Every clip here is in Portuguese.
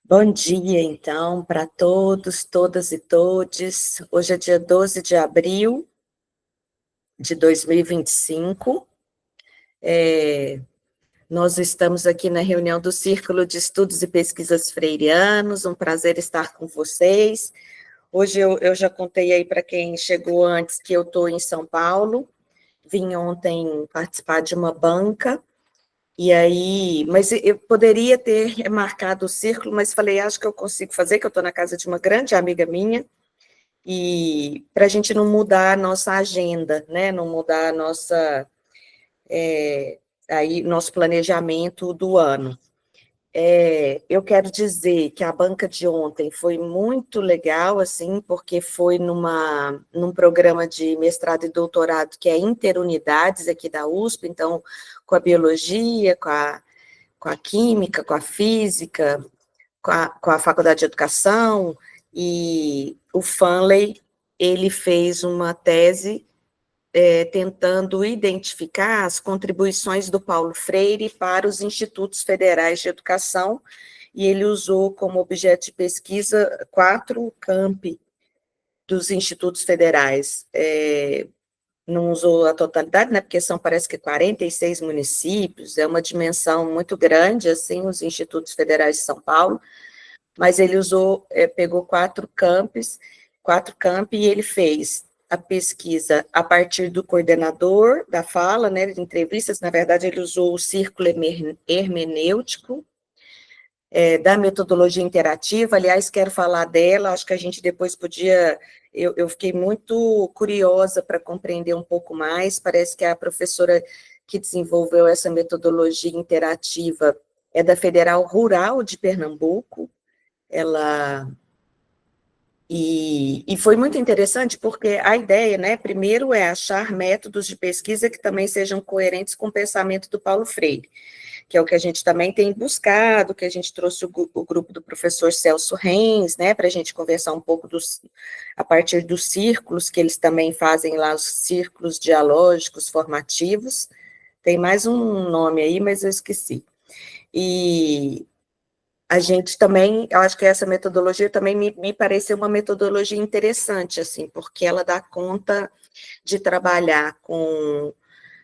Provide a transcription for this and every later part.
Bom dia, então, para todos, todas e todes. Hoje é dia 12 de abril de 2025. Nós estamos aqui na reunião do Círculo de Estudos e Pesquisas Freirianos. Um prazer estar com vocês. Hoje eu já contei aí para quem chegou antes que eu estou em São Paulo. Vim ontem participar de uma banca. E aí, mas eu poderia ter marcado o círculo, mas falei, acho que eu consigo fazer, que eu estou na casa de uma grande amiga minha, e para a gente não mudar a nossa agenda, né? Não mudar a nossa, nosso planejamento do ano. Eu quero dizer que a banca de ontem foi muito legal, assim, porque foi num programa de mestrado e doutorado que é interunidades aqui da USP, então, com a biologia, com a química, com a física, com a Faculdade de Educação, e o Fanley, ele fez uma tese tentando identificar as contribuições do Paulo Freire para os institutos federais de educação, e ele usou como objeto de pesquisa 4 campi dos institutos federais. Não usou a totalidade, né, porque são, parece que 46 municípios, é uma dimensão muito grande, assim, os institutos federais de São Paulo, mas ele pegou 4 campi, e ele fez a pesquisa a partir do coordenador da fala, né, de entrevistas. Na verdade, ele usou o círculo hermenêutico, da metodologia interativa. Aliás, quero falar dela, acho que a gente depois podia... Eu fiquei muito curiosa para compreender um pouco mais, parece que a professora que desenvolveu essa metodologia interativa é da Federal Rural de Pernambuco. E foi muito interessante, porque a ideia, né, primeiro é achar métodos de pesquisa que também sejam coerentes com o pensamento do Paulo Freire, que é o que a gente também tem buscado, que a gente trouxe o grupo do professor Celso Renz, né, para a gente conversar um pouco a partir dos círculos, que eles também fazem lá, os círculos dialógicos formativos. Tem mais um nome aí, mas eu esqueci. E a gente também, eu acho que essa metodologia também me pareceu uma metodologia interessante, assim, porque ela dá conta de trabalhar com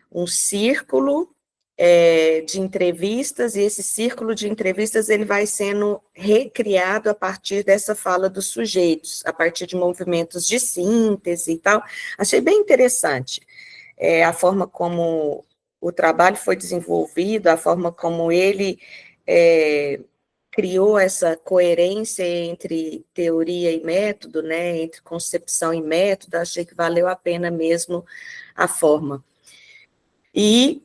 um círculo de entrevistas, e esse círculo de entrevistas ele vai sendo recriado a partir dessa fala dos sujeitos, a partir de movimentos de síntese e tal. Achei bem interessante a forma como o trabalho foi desenvolvido, a forma como ele criou essa coerência entre teoria e método, né, entre concepção e método. Achei que valeu a pena mesmo a forma. E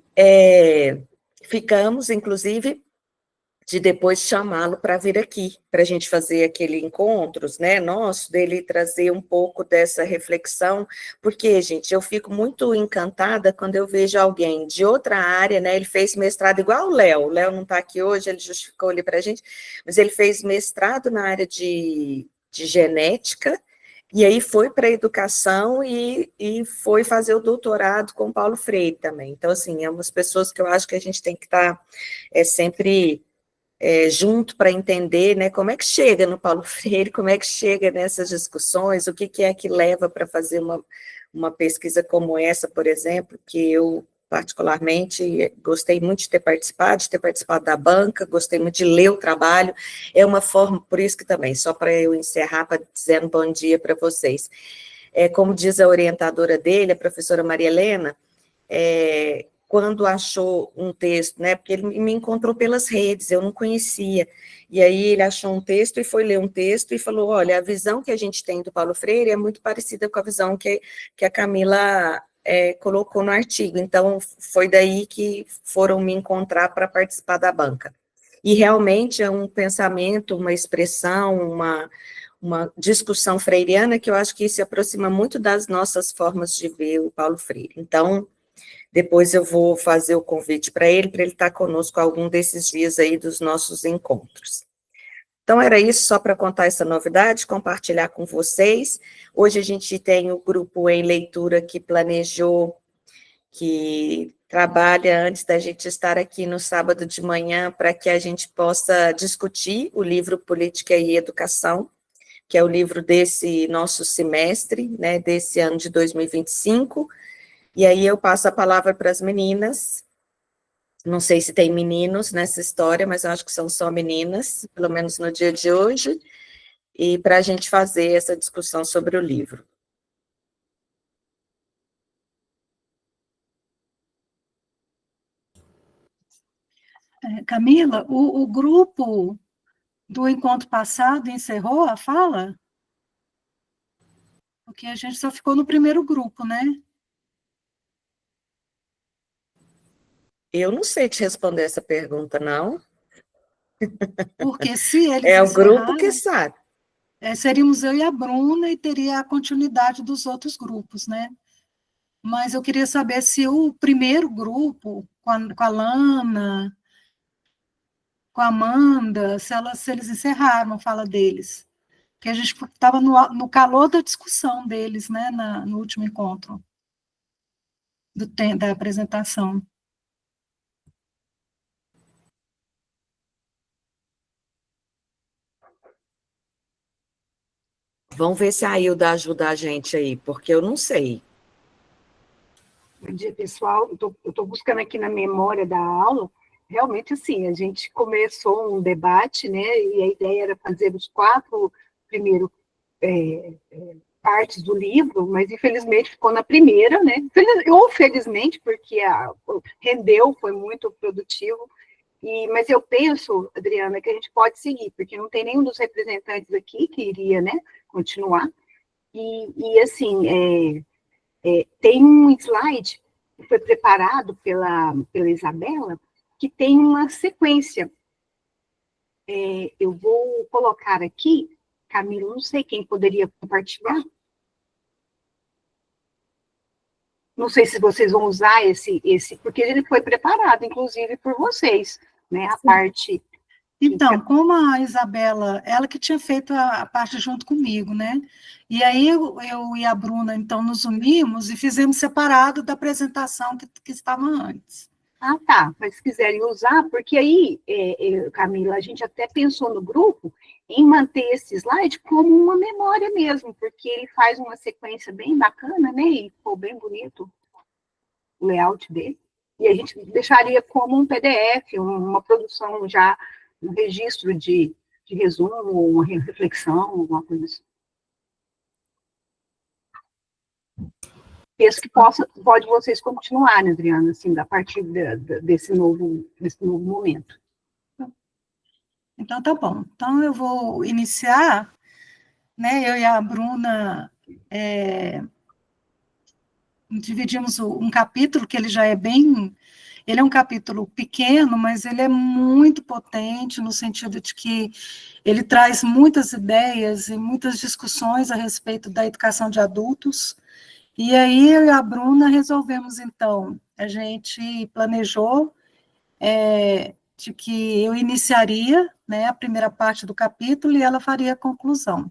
ficamos, inclusive, de depois chamá-lo para vir aqui, para a gente fazer aquele encontros, né, nosso, dele trazer um pouco dessa reflexão, porque, gente, eu fico muito encantada quando eu vejo alguém de outra área, né, ele fez mestrado igual o Léo não está aqui hoje, ele justificou ali para a gente, mas ele fez mestrado na área de genética, e aí foi para a educação e foi fazer o doutorado com Paulo Freire também. Então, assim, é umas pessoas que eu acho que a gente tem que estar sempre junto para entender, né, como é que chega no Paulo Freire, como é que chega nessas discussões, o que é que leva para fazer uma pesquisa como essa, por exemplo, que eu particularmente gostei muito de ter participado da banca, gostei muito de ler o trabalho, é uma forma, por isso que também, só para eu encerrar, para dizer um bom dia para vocês, como diz a orientadora dele, a professora Maria Helena, quando achou um texto, né, porque ele me encontrou pelas redes, eu não conhecia, e aí ele achou um texto e foi ler um texto e falou, olha, a visão que a gente tem do Paulo Freire é muito parecida com a visão que a Camila colocou no artigo, então foi daí que foram me encontrar para participar da banca. E realmente é um pensamento, uma expressão, uma discussão freiriana que eu acho que se aproxima muito das nossas formas de ver o Paulo Freire. Então, depois eu vou fazer o convite para ele estar conosco algum desses dias aí dos nossos encontros. Então, era isso, só para contar essa novidade, compartilhar com vocês. Hoje a gente tem o grupo em leitura que planejou, que trabalha antes da gente estar aqui no sábado de manhã para que a gente possa discutir o livro Política e Educação, que é o livro desse nosso semestre, né, desse ano de 2025, e aí eu passo a palavra para as meninas. Não sei se tem meninos nessa história, mas eu acho que são só meninas, pelo menos no dia de hoje, e para a gente fazer essa discussão sobre o livro. Camila, o grupo do encontro passado encerrou a fala? Porque a gente só ficou no primeiro grupo, né? Eu não sei te responder essa pergunta, não. Porque se eles É o grupo que encerraram, sabe. seríamos eu e a Bruna e teria a continuidade dos outros grupos, né? Mas eu queria saber se o primeiro grupo, com a Lana, com a Amanda, se eles encerraram a fala deles. Porque a gente estava no calor da discussão deles, né, no último encontro, da apresentação. Vamos ver se a Hilda ajuda a gente aí, porque eu não sei. Bom dia, pessoal. Eu estou buscando aqui na memória da aula. Realmente, assim, a gente começou um debate, né? E a ideia era fazer os 4 primeiros partes do livro, mas infelizmente ficou na primeira, né? Ou felizmente, porque rendeu, foi muito produtivo. Mas eu penso, Adriana, que a gente pode seguir, porque não tem nenhum dos representantes aqui que iria, né, continuar. E assim, tem um slide que foi preparado pela Isabela, que tem uma sequência. Eu vou colocar aqui, Camila, não sei quem poderia compartilhar. Não sei se vocês vão usar esse, porque ele foi preparado, inclusive, por vocês, né? A parte. Então, como a Isabela, ela que tinha feito a parte junto comigo, né? E aí eu e a Bruna, então, nos unimos e fizemos separado da apresentação que estava antes. Ah, tá. Mas se quiserem usar, porque aí, Camila, a gente até pensou no grupo em manter esse slide como uma memória mesmo, porque ele faz uma sequência bem bacana, né? E ficou bem bonito o layout dele. E a gente deixaria como um PDF, uma produção já, um registro de resumo, uma reflexão, alguma coisa assim. Penso que pode vocês continuarem, Adriana, assim, a partir desse novo momento. Então, tá bom. Então, eu vou iniciar, né? Eu e a Bruna dividimos um capítulo que ele já é bem... Ele é um capítulo pequeno, mas ele é muito potente, no sentido de que ele traz muitas ideias e muitas discussões a respeito da educação de adultos. E aí, eu e a Bruna resolvemos, então, a gente planejou de que eu iniciaria, né, a primeira parte do capítulo e ela faria a conclusão.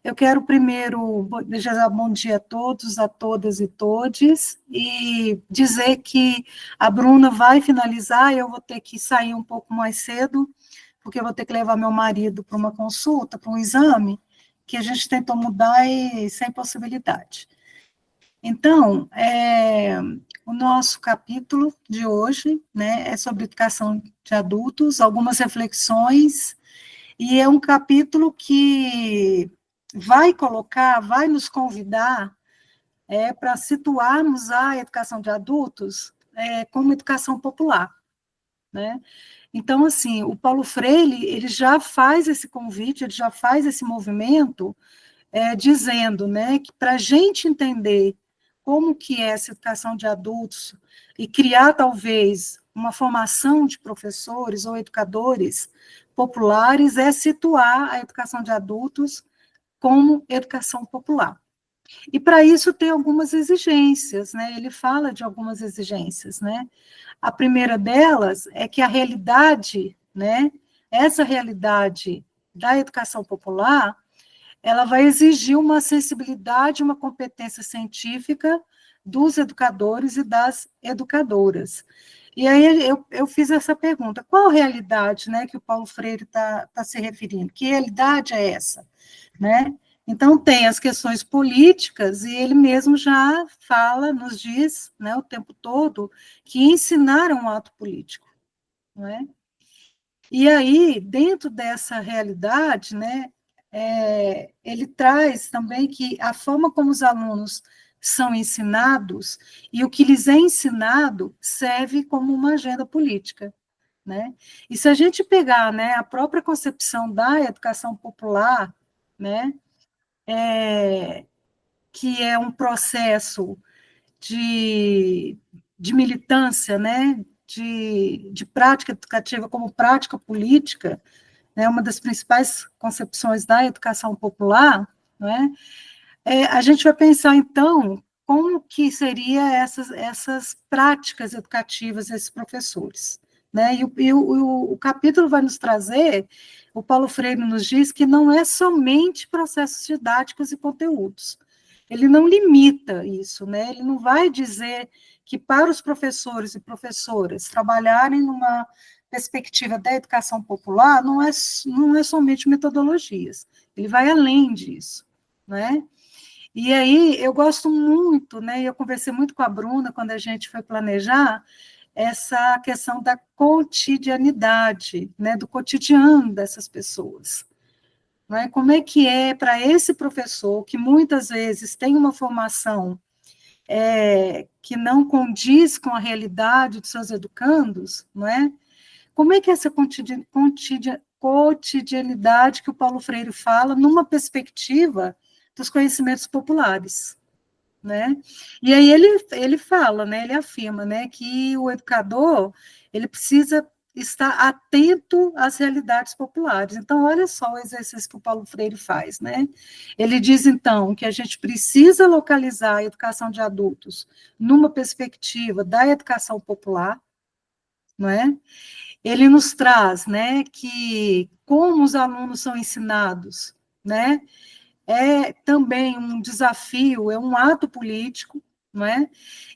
Eu quero primeiro desejar bom dia a todos, a todas e todes, e dizer que a Bruna vai finalizar, eu vou ter que sair um pouco mais cedo, porque eu vou ter que levar meu marido para uma consulta, para um exame, que a gente tentou mudar e sem possibilidade. Então, o nosso capítulo de hoje, né, é sobre educação de adultos, algumas reflexões, e é um capítulo que vai nos convidar para situarmos a educação de adultos como educação popular, né? Então, assim, o Paulo Freire, ele já faz esse convite, ele já faz esse movimento, dizendo, né, que para a gente entender como que é essa educação de adultos e criar, talvez, uma formação de professores ou educadores populares, é situar a educação de adultos como educação popular. E, para isso, tem algumas exigências, né? Ele fala de algumas exigências, né? A primeira delas é que a realidade, né, essa realidade da educação popular, ela vai exigir uma sensibilidade, uma competência científica dos educadores e das educadoras. E aí eu fiz essa pergunta, qual realidade, né, que o Paulo Freire está se referindo? Que realidade é essa? Né? Então, tem as questões políticas, e ele mesmo já fala, nos diz, né, o tempo todo, que ensinar é um ato político. Não é? E aí, dentro dessa realidade, né, ele traz também que a forma como os alunos são ensinados e o que lhes é ensinado serve como uma agenda política. Né? E se a gente pegar, né, a própria concepção da educação popular, né, que é um processo de militância, né, de prática educativa como prática política, né, uma das principais concepções da educação popular, né, a gente vai pensar, então, como que seria essas práticas educativas desses professores. Né? O capítulo vai nos trazer, o Paulo Freire nos diz que não é somente processos didáticos e conteúdos. Ele não limita isso, né? Ele não vai dizer que para os professores e professoras trabalharem numa perspectiva da educação popular não é somente metodologias, ele vai além disso, né? E aí eu gosto muito, né? Eu conversei muito com a Bruna quando a gente foi planejar essa questão da cotidianidade, né? Do cotidiano dessas pessoas. Né? Como é que é para esse professor, que muitas vezes tem uma formação que não condiz com a realidade dos seus educandos, não é? Como é que é essa cotidianidade que o Paulo Freire fala numa perspectiva dos conhecimentos populares? Né? E aí ele fala, né, ele afirma, né, que o educador ele precisa estar atento às realidades populares. Então, olha só o exercício que o Paulo Freire faz, né? Ele diz, então, que a gente precisa localizar a educação de adultos numa perspectiva da educação popular, não é? Ele nos traz, né, que como os alunos são ensinados, né, é também um desafio, é um ato político, não é?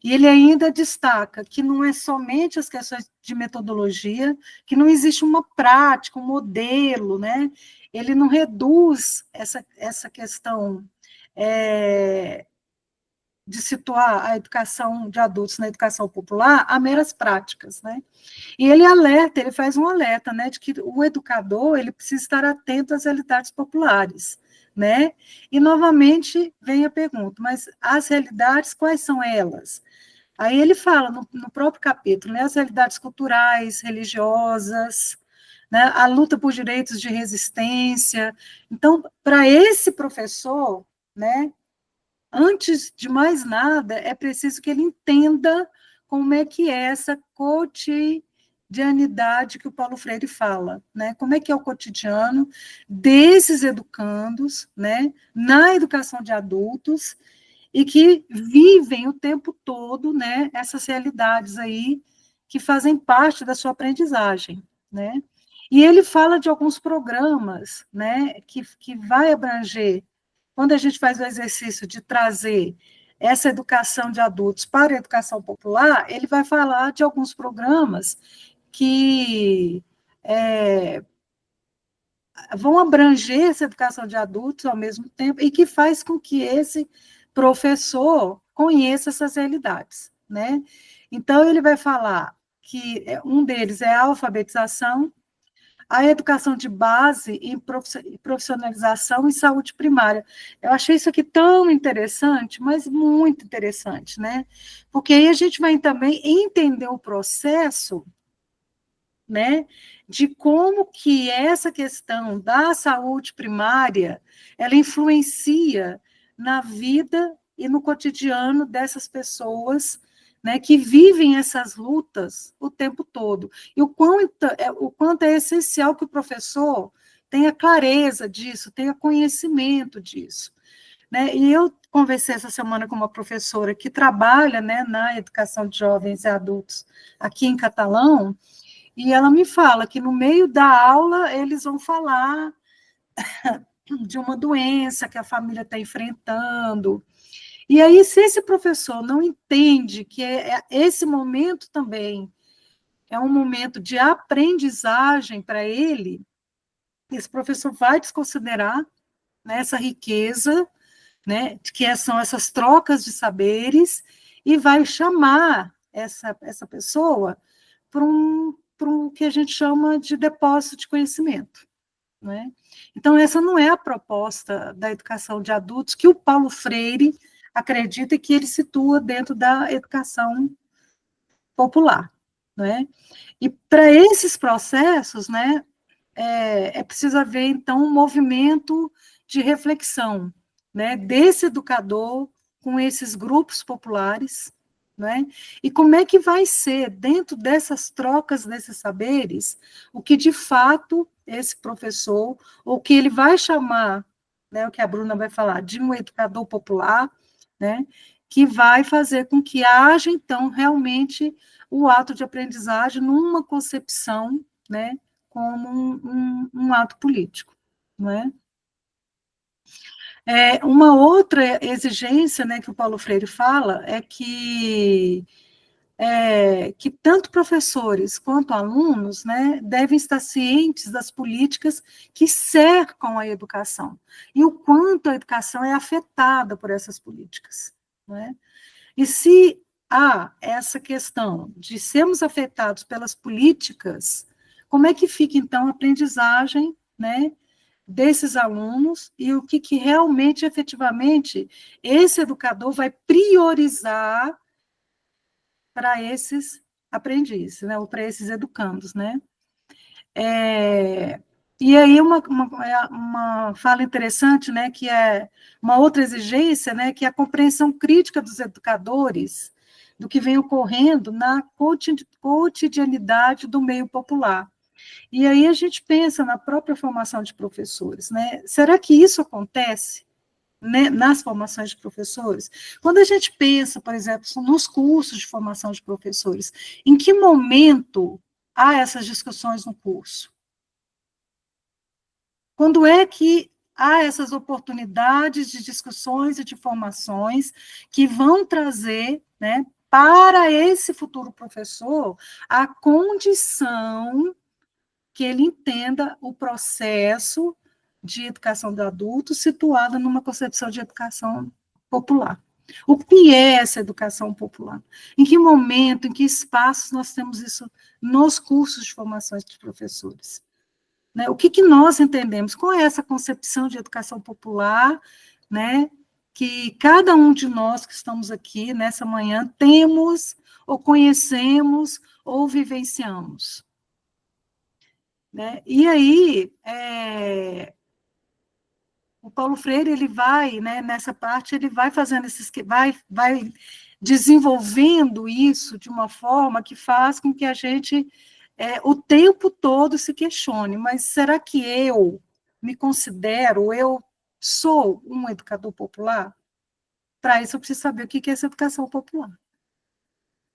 E ele ainda destaca que não é somente as questões de metodologia, que não existe uma prática, um modelo, né? Ele não reduz essa questão de situar a educação de adultos na educação popular a meras práticas, né? E ele alerta, ele faz um alerta, né, de que o educador ele precisa estar atento às realidades populares, né? E novamente vem a pergunta, mas as realidades, quais são elas? Aí ele fala no próprio capítulo, né, as realidades culturais, religiosas, né, a luta por direitos de resistência. Então, para esse professor, né, antes de mais nada, é preciso que ele entenda como é que é essa cotidianidade que o Paulo Freire fala, né? Como é que é o cotidiano desses educandos, né, na educação de adultos, e que vivem o tempo todo, né, essas realidades aí que fazem parte da sua aprendizagem, né? E ele fala de alguns programas, né, que vai abranger, quando a gente faz o exercício de trazer essa educação de adultos para a educação popular, ele vai falar de alguns programas que vão abranger essa educação de adultos ao mesmo tempo e que faz com que esse professor conheça essas realidades, né? Então, ele vai falar que um deles é a alfabetização, a educação de base em profissionalização e saúde primária. Eu achei isso aqui tão interessante, mas muito interessante, né? Porque aí a gente vai também entender o processo, né, de como que essa questão da saúde primária, ela influencia na vida e no cotidiano dessas pessoas, né, que vivem essas lutas o tempo todo. E o quanto é essencial que o professor tenha clareza disso, tenha conhecimento disso. Né? E eu conversei essa semana com uma professora que trabalha, né, na educação de jovens e adultos aqui em Catalão, e ela me fala que no meio da aula eles vão falar de uma doença que a família está enfrentando, E aí, se esse professor não entende que esse momento também é um momento de aprendizagem para ele, esse professor vai desconsiderar, né, essa riqueza, né, que são essas trocas de saberes, e vai chamar essa pessoa para um que a gente chama de depósito de conhecimento. Né? Então, essa não é a proposta da educação de adultos que o Paulo Freire acredita que ele situa dentro da educação popular. Né? E para esses processos, né, é preciso haver, então, um movimento de reflexão, né, desse educador com esses grupos populares, né, e como é que vai ser, dentro dessas trocas desses saberes, o que, de fato, esse professor, ou que ele vai chamar, né, o que a Bruna vai falar, de um educador popular, né, que vai fazer com que haja, então, realmente, o ato de aprendizagem numa concepção, né, como um ato político, não é? Uma outra exigência, né, que o Paulo Freire fala é que tanto professores quanto alunos, né, devem estar cientes das políticas que cercam a educação e o quanto a educação é afetada por essas políticas, não é? E se há essa questão de sermos afetados pelas políticas, como é que fica, então, a aprendizagem, né, desses alunos e o que realmente, efetivamente, esse educador vai priorizar para esses aprendizes, né, ou para esses educandos, né? E aí uma fala interessante, né, que é uma outra exigência, né, que é a compreensão crítica dos educadores do que vem ocorrendo na cotidianidade do meio popular. E aí a gente pensa na própria formação de professores, né? Será que isso acontece, né, nas formações de professores? Quando a gente pensa, por exemplo, nos cursos de formação de professores, em que momento há essas discussões no curso? Quando é que há essas oportunidades de discussões e de formações que vão trazer, né, para esse futuro professor a condição que ele entenda o processo de educação do adulto situada numa concepção de educação popular. O que é essa educação popular? Em que momento, em que espaços nós temos isso nos cursos de formação de professores? Né? O que nós entendemos? Qual é essa concepção de educação popular, né, que cada um de nós que estamos aqui nessa manhã temos, ou conhecemos, ou vivenciamos? Né? E aí, o Paulo Freire, ele vai, né, nessa parte, ele vai fazendo vai desenvolvendo isso de uma forma que faz com que a gente, o tempo todo, se questione, mas será que eu me considero, eu sou um educador popular? Para isso, eu preciso saber o que é essa educação popular.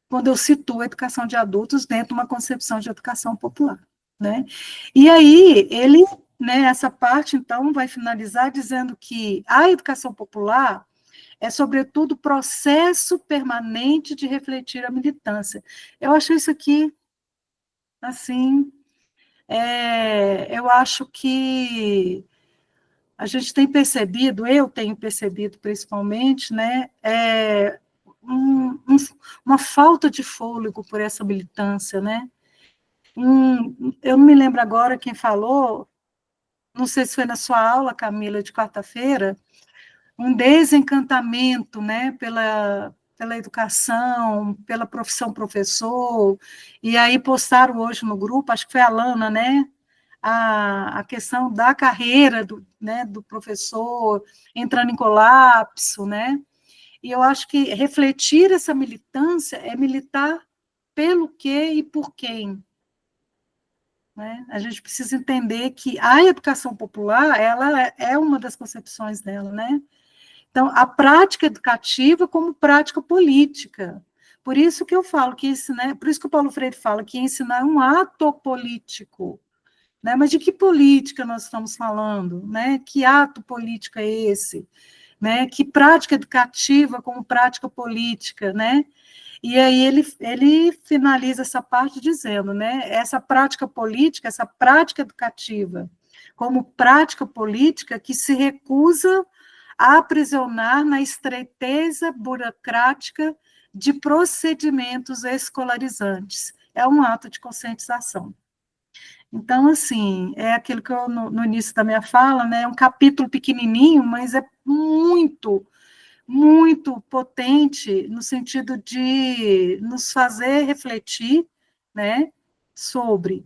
Quando eu situo a educação de adultos dentro de uma concepção de educação popular. Né? E aí, ele, né, essa parte, então, vai finalizar dizendo que a educação popular é, sobretudo, o processo permanente de refletir a militância. Eu acho isso aqui, assim, eu acho que a gente tem percebido, eu tenho percebido principalmente, né, uma falta de fôlego por essa militância, né? Eu não me lembro agora quem falou, não sei se foi na sua aula, Camila, de quarta-feira, um desencantamento, né, pela educação, pela profissão professor, e aí postaram hoje no grupo, acho que foi a Lana, né, a questão da carreira né, do professor entrando em colapso, né, e eu acho que refletir essa militância é militar pelo quê e por quem. Né? A gente precisa entender que a educação popular, ela é uma das concepções dela, né? Então, a prática educativa como prática política. Por isso que eu falo que ensinar, por isso que o Paulo Freire fala que ensinar é um ato político. Né? Mas de que política nós estamos falando? Né? Que ato político é esse? né? Que prática educativa como prática política, né? E aí ele finaliza essa parte dizendo, né? Essa prática política, essa prática educativa, como prática política que se recusa a aprisionar na estreiteza burocrática de procedimentos escolarizantes. É um ato de conscientização. Então, assim, é aquilo que eu, no início da minha fala, né, é um capítulo pequenininho, mas é muito, muito potente no sentido de nos fazer refletir, né, sobre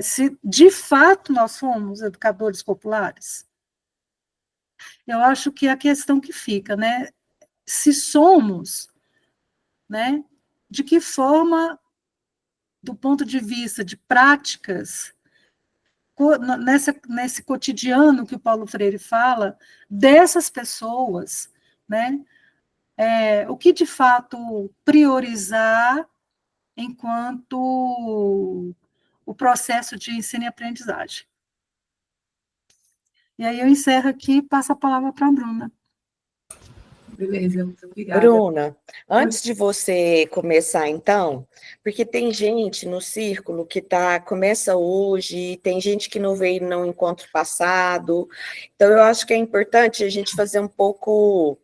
se de fato nós somos educadores populares. Eu acho que é a questão que fica, né, se somos, né, de que forma, do ponto de vista de práticas, nesse cotidiano que o Paulo Freire fala, dessas pessoas, né? O que de fato priorizar enquanto o processo de ensino e aprendizagem. E aí eu encerro aqui e passo a palavra para a Bruna. Beleza, muito obrigada. Bruna, antes de você começar, então, porque tem gente no círculo que começa hoje, tem gente que não veio no encontro passado, então eu acho que é importante a gente fazer um pouco.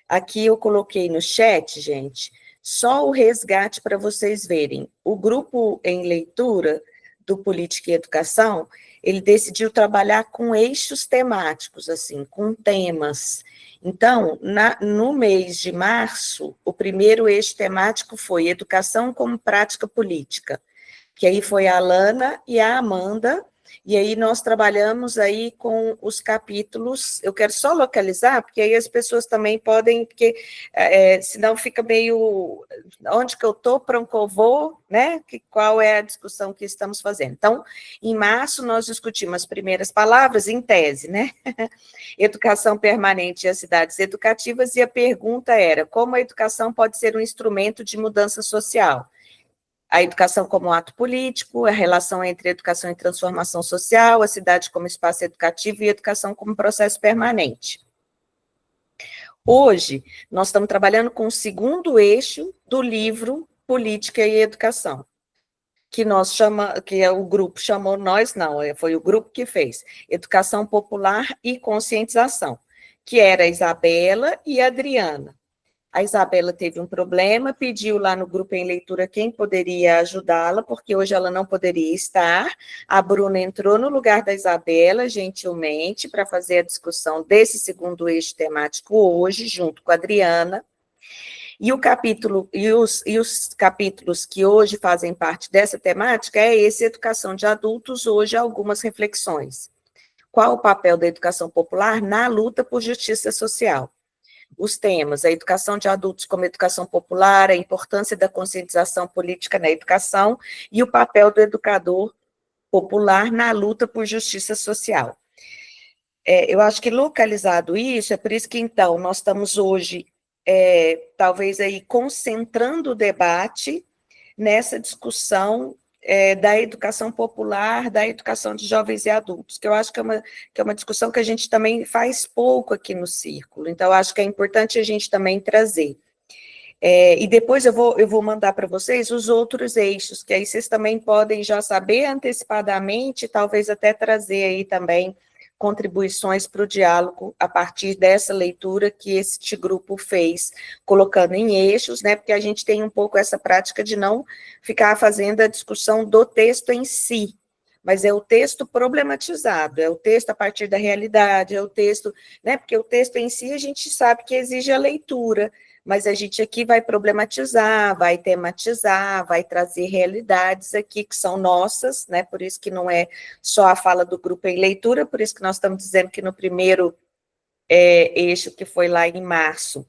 Aqui eu coloquei no chat, gente, só o resgate para vocês verem. O grupo em leitura do Política e Educação, ele decidiu trabalhar com eixos temáticos, assim, com temas. Então, no mês de março, o primeiro eixo temático foi Educação como Prática Política, que aí foi a Alana e a Amanda, e aí nós trabalhamos aí com os capítulos, eu quero só localizar, porque aí as pessoas também podem, porque senão fica meio, onde que eu estou, para onde que eu vou, né, qual é a discussão que estamos fazendo. Então, em março, nós discutimos as primeiras palavras em tese, né, educação permanente e as cidades educativas, e a pergunta era, como a educação pode ser um instrumento de mudança social? A educação como ato político, a relação entre educação e transformação social, a cidade como espaço educativo e educação como processo permanente. Hoje, nós estamos trabalhando com o segundo eixo do livro Política e Educação, que o grupo chamou, nós não, foi o grupo que fez, Educação Popular e Conscientização, que era a Isabela e a Adriana. A Isabela teve um problema, pediu lá no grupo em leitura quem poderia ajudá-la, porque hoje ela não poderia estar. A Bruna entrou no lugar da Isabela, gentilmente, para fazer a discussão desse segundo eixo temático hoje, junto com a Adriana. E o capítulo, os capítulos que hoje fazem parte dessa temática é esse, Educação de Adultos, hoje algumas reflexões. Qual o papel da educação popular na luta por justiça social? Os temas, a educação de adultos como educação popular, a importância da conscientização política na educação e o papel do educador popular na luta por justiça social. Eu acho que localizado isso, é por isso que, então, nós estamos hoje, talvez aí, concentrando o debate nessa discussão da educação popular, da educação de jovens e adultos, que eu acho que é uma discussão que a gente também faz pouco aqui no Círculo, então eu acho que é importante a gente também trazer. E depois eu vou mandar para vocês os outros eixos, que aí vocês também podem já saber antecipadamente, talvez até trazer aí também contribuições para o diálogo a partir dessa leitura que este grupo fez, colocando em eixos, né, porque a gente tem um pouco essa prática de não ficar fazendo a discussão do texto em si, mas é o texto problematizado, é o texto a partir da realidade, é o texto, né, porque o texto em si a gente sabe que exige a leitura, mas a gente aqui vai problematizar, vai tematizar, vai trazer realidades aqui que são nossas, né, por isso que não é só a fala do grupo em leitura, por isso que nós estamos dizendo que no primeiro eixo, que foi lá em março,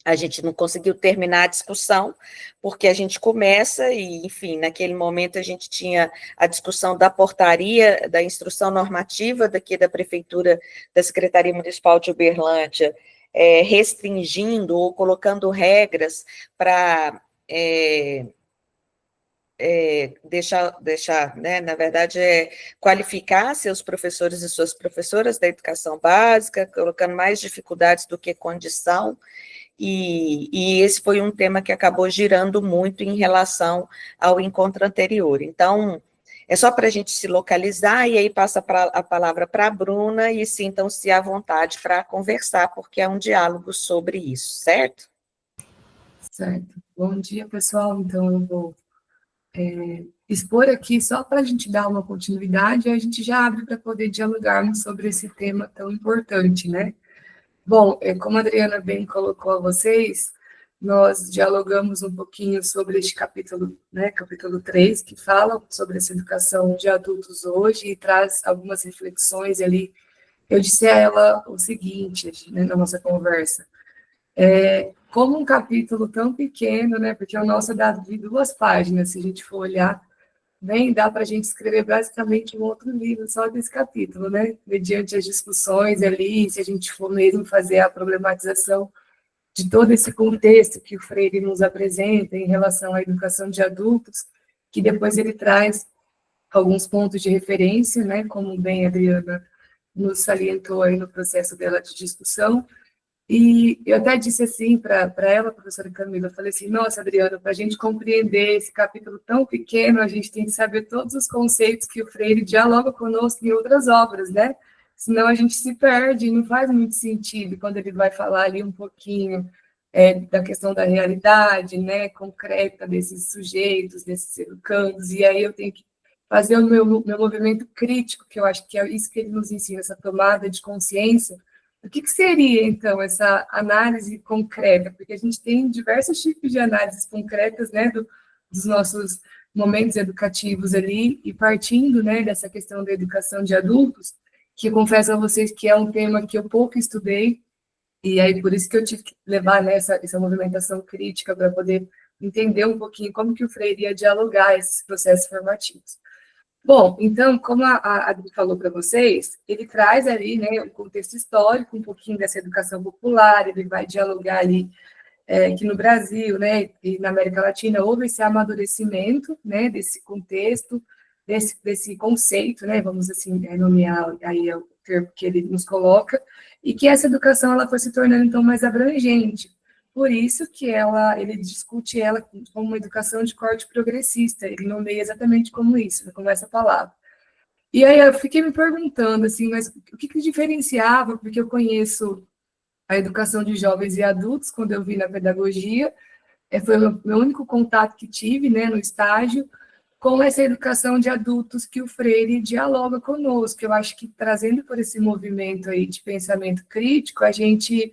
a gente não conseguiu terminar a discussão, porque a gente começa e, enfim, naquele momento a gente tinha a discussão da portaria, da instrução normativa daqui da Prefeitura, da Secretaria Municipal de Uberlândia, restringindo ou colocando regras para deixar, né, na verdade, qualificar seus professores e suas professoras da educação básica, colocando mais dificuldades do que condição, e esse foi um tema que acabou girando muito em relação ao encontro anterior. Então, é só para a gente se localizar, e aí passa a palavra para a Bruna, e sintam-se à vontade para conversar, porque é um diálogo sobre isso, certo? Certo. Bom dia, pessoal. Então, eu vou expor aqui só para a gente dar uma continuidade, e a gente já abre para poder dialogarmos sobre esse tema tão importante, né? Bom, como a Adriana bem colocou a vocês, nós dialogamos um pouquinho sobre este capítulo, né, capítulo 3, que fala sobre essa educação de adultos hoje e traz algumas reflexões ali. Eu disse a ela o seguinte, né, na nossa conversa, como um capítulo tão pequeno, né, porque o nosso é dado de 2 páginas, se a gente for olhar, nem dá para a gente escrever basicamente um outro livro só desse capítulo, né? Mediante as discussões ali, se a gente for mesmo fazer a problematização de todo esse contexto que o Freire nos apresenta em relação à educação de adultos, que depois ele traz alguns pontos de referência, né? Como bem a Adriana nos salientou aí no processo dela de discussão. E eu até disse assim para ela, a professora Camila, eu falei assim, nossa, Adriana, para a gente compreender esse capítulo tão pequeno, a gente tem que saber todos os conceitos que o Freire dialoga conosco em outras obras, né? Senão a gente se perde, e não faz muito sentido quando ele vai falar ali um pouquinho da questão da realidade, né, concreta desses sujeitos, desses educandos, e aí eu tenho que fazer o meu movimento crítico, que eu acho que é isso que ele nos ensina, essa tomada de consciência. O que seria, então, essa análise concreta? Porque a gente tem diversos tipos de análises concretas, né, dos nossos momentos educativos ali, e partindo, né, dessa questão da educação de adultos, que eu confesso a vocês que é um tema que eu pouco estudei, e aí por isso que eu tive que levar, né, essa movimentação crítica para poder entender um pouquinho como que o Freire ia dialogar esses processos formativos. Bom, então, como a Adri falou para vocês, ele traz ali, né, o contexto histórico, um pouquinho dessa educação popular, ele vai dialogar ali que no Brasil, né, e na América Latina houve esse amadurecimento, né, desse contexto, desse conceito, né, vamos assim nomear aí o termo que ele nos coloca, e que essa educação ela foi se tornando então mais abrangente. Por isso que ele discute ela como uma educação de corte progressista, ele nomeia exatamente como isso, como essa palavra. E aí eu fiquei me perguntando, assim, mas o que diferenciava, porque eu conheço a educação de jovens e adultos, quando eu vi na pedagogia, foi o meu único contato que tive, né, no estágio, com essa educação de adultos que o Freire dialoga conosco. Eu acho que, trazendo por esse movimento aí de pensamento crítico, a gente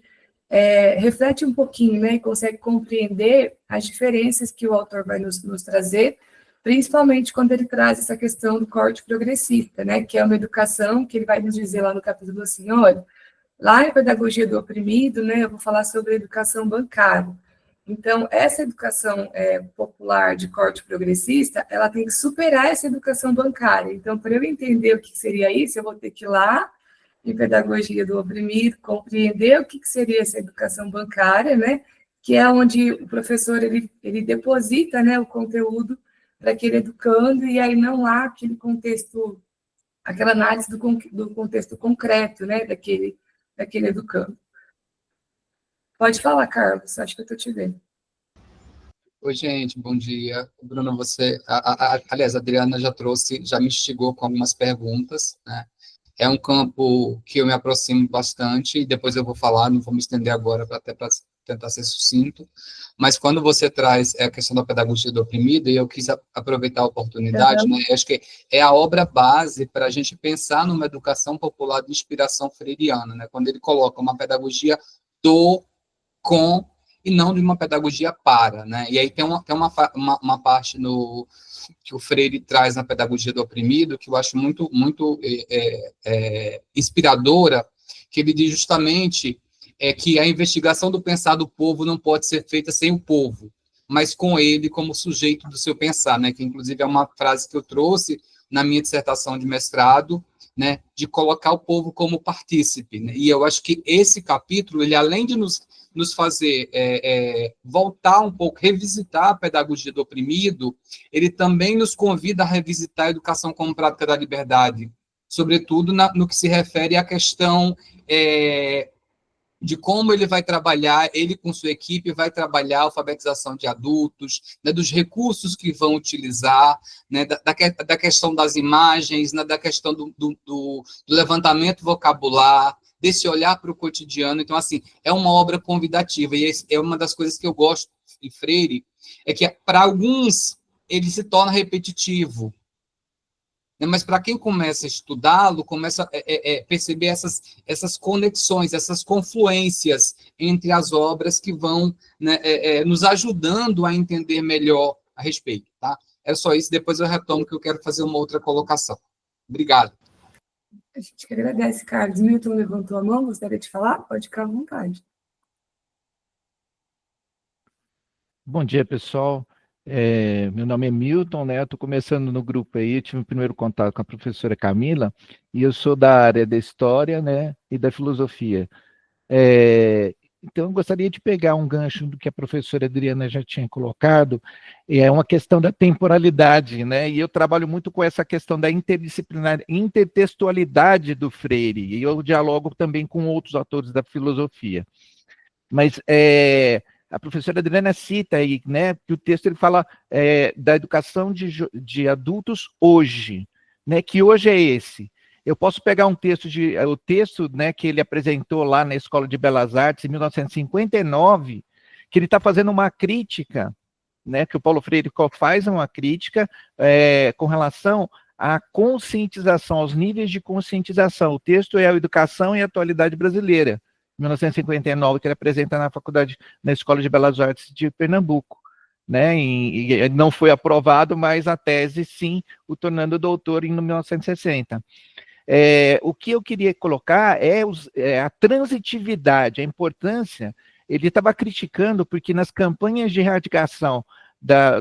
reflete um pouquinho, né, e consegue compreender as diferenças que o autor vai nos trazer, principalmente quando ele traz essa questão do corte progressista, né, que é uma educação que ele vai nos dizer lá no capítulo assim, olha, lá em Pedagogia do Oprimido, né, eu vou falar sobre a educação bancária. Então, essa educação popular de corte progressista, ela tem que superar essa educação bancária. Então, para eu entender o que seria isso, eu vou ter que ir lá em Pedagogia do Oprimido, compreender o que seria essa educação bancária, né, que é onde o professor ele deposita, né, o conteúdo para aquele educando, e aí não há aquele contexto, aquela análise do contexto concreto, né, daquele educando. Pode falar, Carlos, acho que eu estou te vendo. Oi, gente, bom dia. Bruno, aliás, a Adriana já me instigou com algumas perguntas, né? É um campo que eu me aproximo bastante, e depois eu vou falar, não vou me estender agora, até para tentar ser sucinto, mas quando você traz a questão da pedagogia do oprimido, e eu quis aproveitar a oportunidade, né? Eu acho que é a obra base para a gente pensar numa educação popular de inspiração freiriana, né? Quando ele coloca uma pedagogia com e não de uma pedagogia para, né? E aí tem uma parte que o Freire traz na pedagogia do oprimido que eu acho muito inspiradora, que ele diz justamente que a investigação do pensar do povo não pode ser feita sem o povo, mas com ele como sujeito do seu pensar, né? Que inclusive é uma frase que eu trouxe na minha dissertação de mestrado, né, de colocar o povo como partícipe, né? E eu acho que esse capítulo, ele além de nos fazer voltar um pouco, revisitar a pedagogia do oprimido, ele também nos convida a revisitar a educação como prática da liberdade, sobretudo no que se refere à questão de como ele vai trabalhar, ele com sua equipe vai trabalhar a alfabetização de adultos, né, dos recursos que vão utilizar, né, da questão das imagens, né, da questão do levantamento vocabular, desse olhar para o cotidiano. Então, assim, é uma obra convidativa, e é uma das coisas que eu gosto em Freire, é que, para alguns, ele se torna repetitivo, mas para quem começa a estudá-lo, começa a perceber essas conexões, essas confluências entre as obras que vão, né, nos ajudando a entender melhor a respeito. Tá? É só isso, depois eu retomo que eu quero fazer uma outra colocação. Obrigado. A gente agradece, Carlos. Milton levantou a mão, gostaria de falar? Pode ficar à vontade. Bom dia, pessoal. Meu nome é Milton, né? Estou começando no grupo aí, tive o primeiro contato com a professora Camila, e eu sou da área da História, né, e da Filosofia. Então, eu gostaria de pegar um gancho do que a professora Adriana já tinha colocado, é uma questão da temporalidade, né? E eu trabalho muito com essa questão da intertextualidade do Freire, e eu dialogo também com outros autores da filosofia. Mas a professora Adriana cita aí, né, que o texto ele fala da educação de adultos hoje, né, que hoje é esse. Eu posso pegar o texto, né, que ele apresentou lá na Escola de Belas Artes em 1959, que ele está fazendo uma crítica, né, que o Paulo Freire faz uma crítica com relação à conscientização, aos níveis de conscientização. O texto é a Educação e a Atualidade Brasileira, 1959, que ele apresenta na Escola de Belas Artes de Pernambuco, né? E não foi aprovado, mas a tese, sim, o tornando doutor em 1960. O que eu queria colocar é a transitividade, a importância. Ele estava criticando porque nas campanhas de erradicação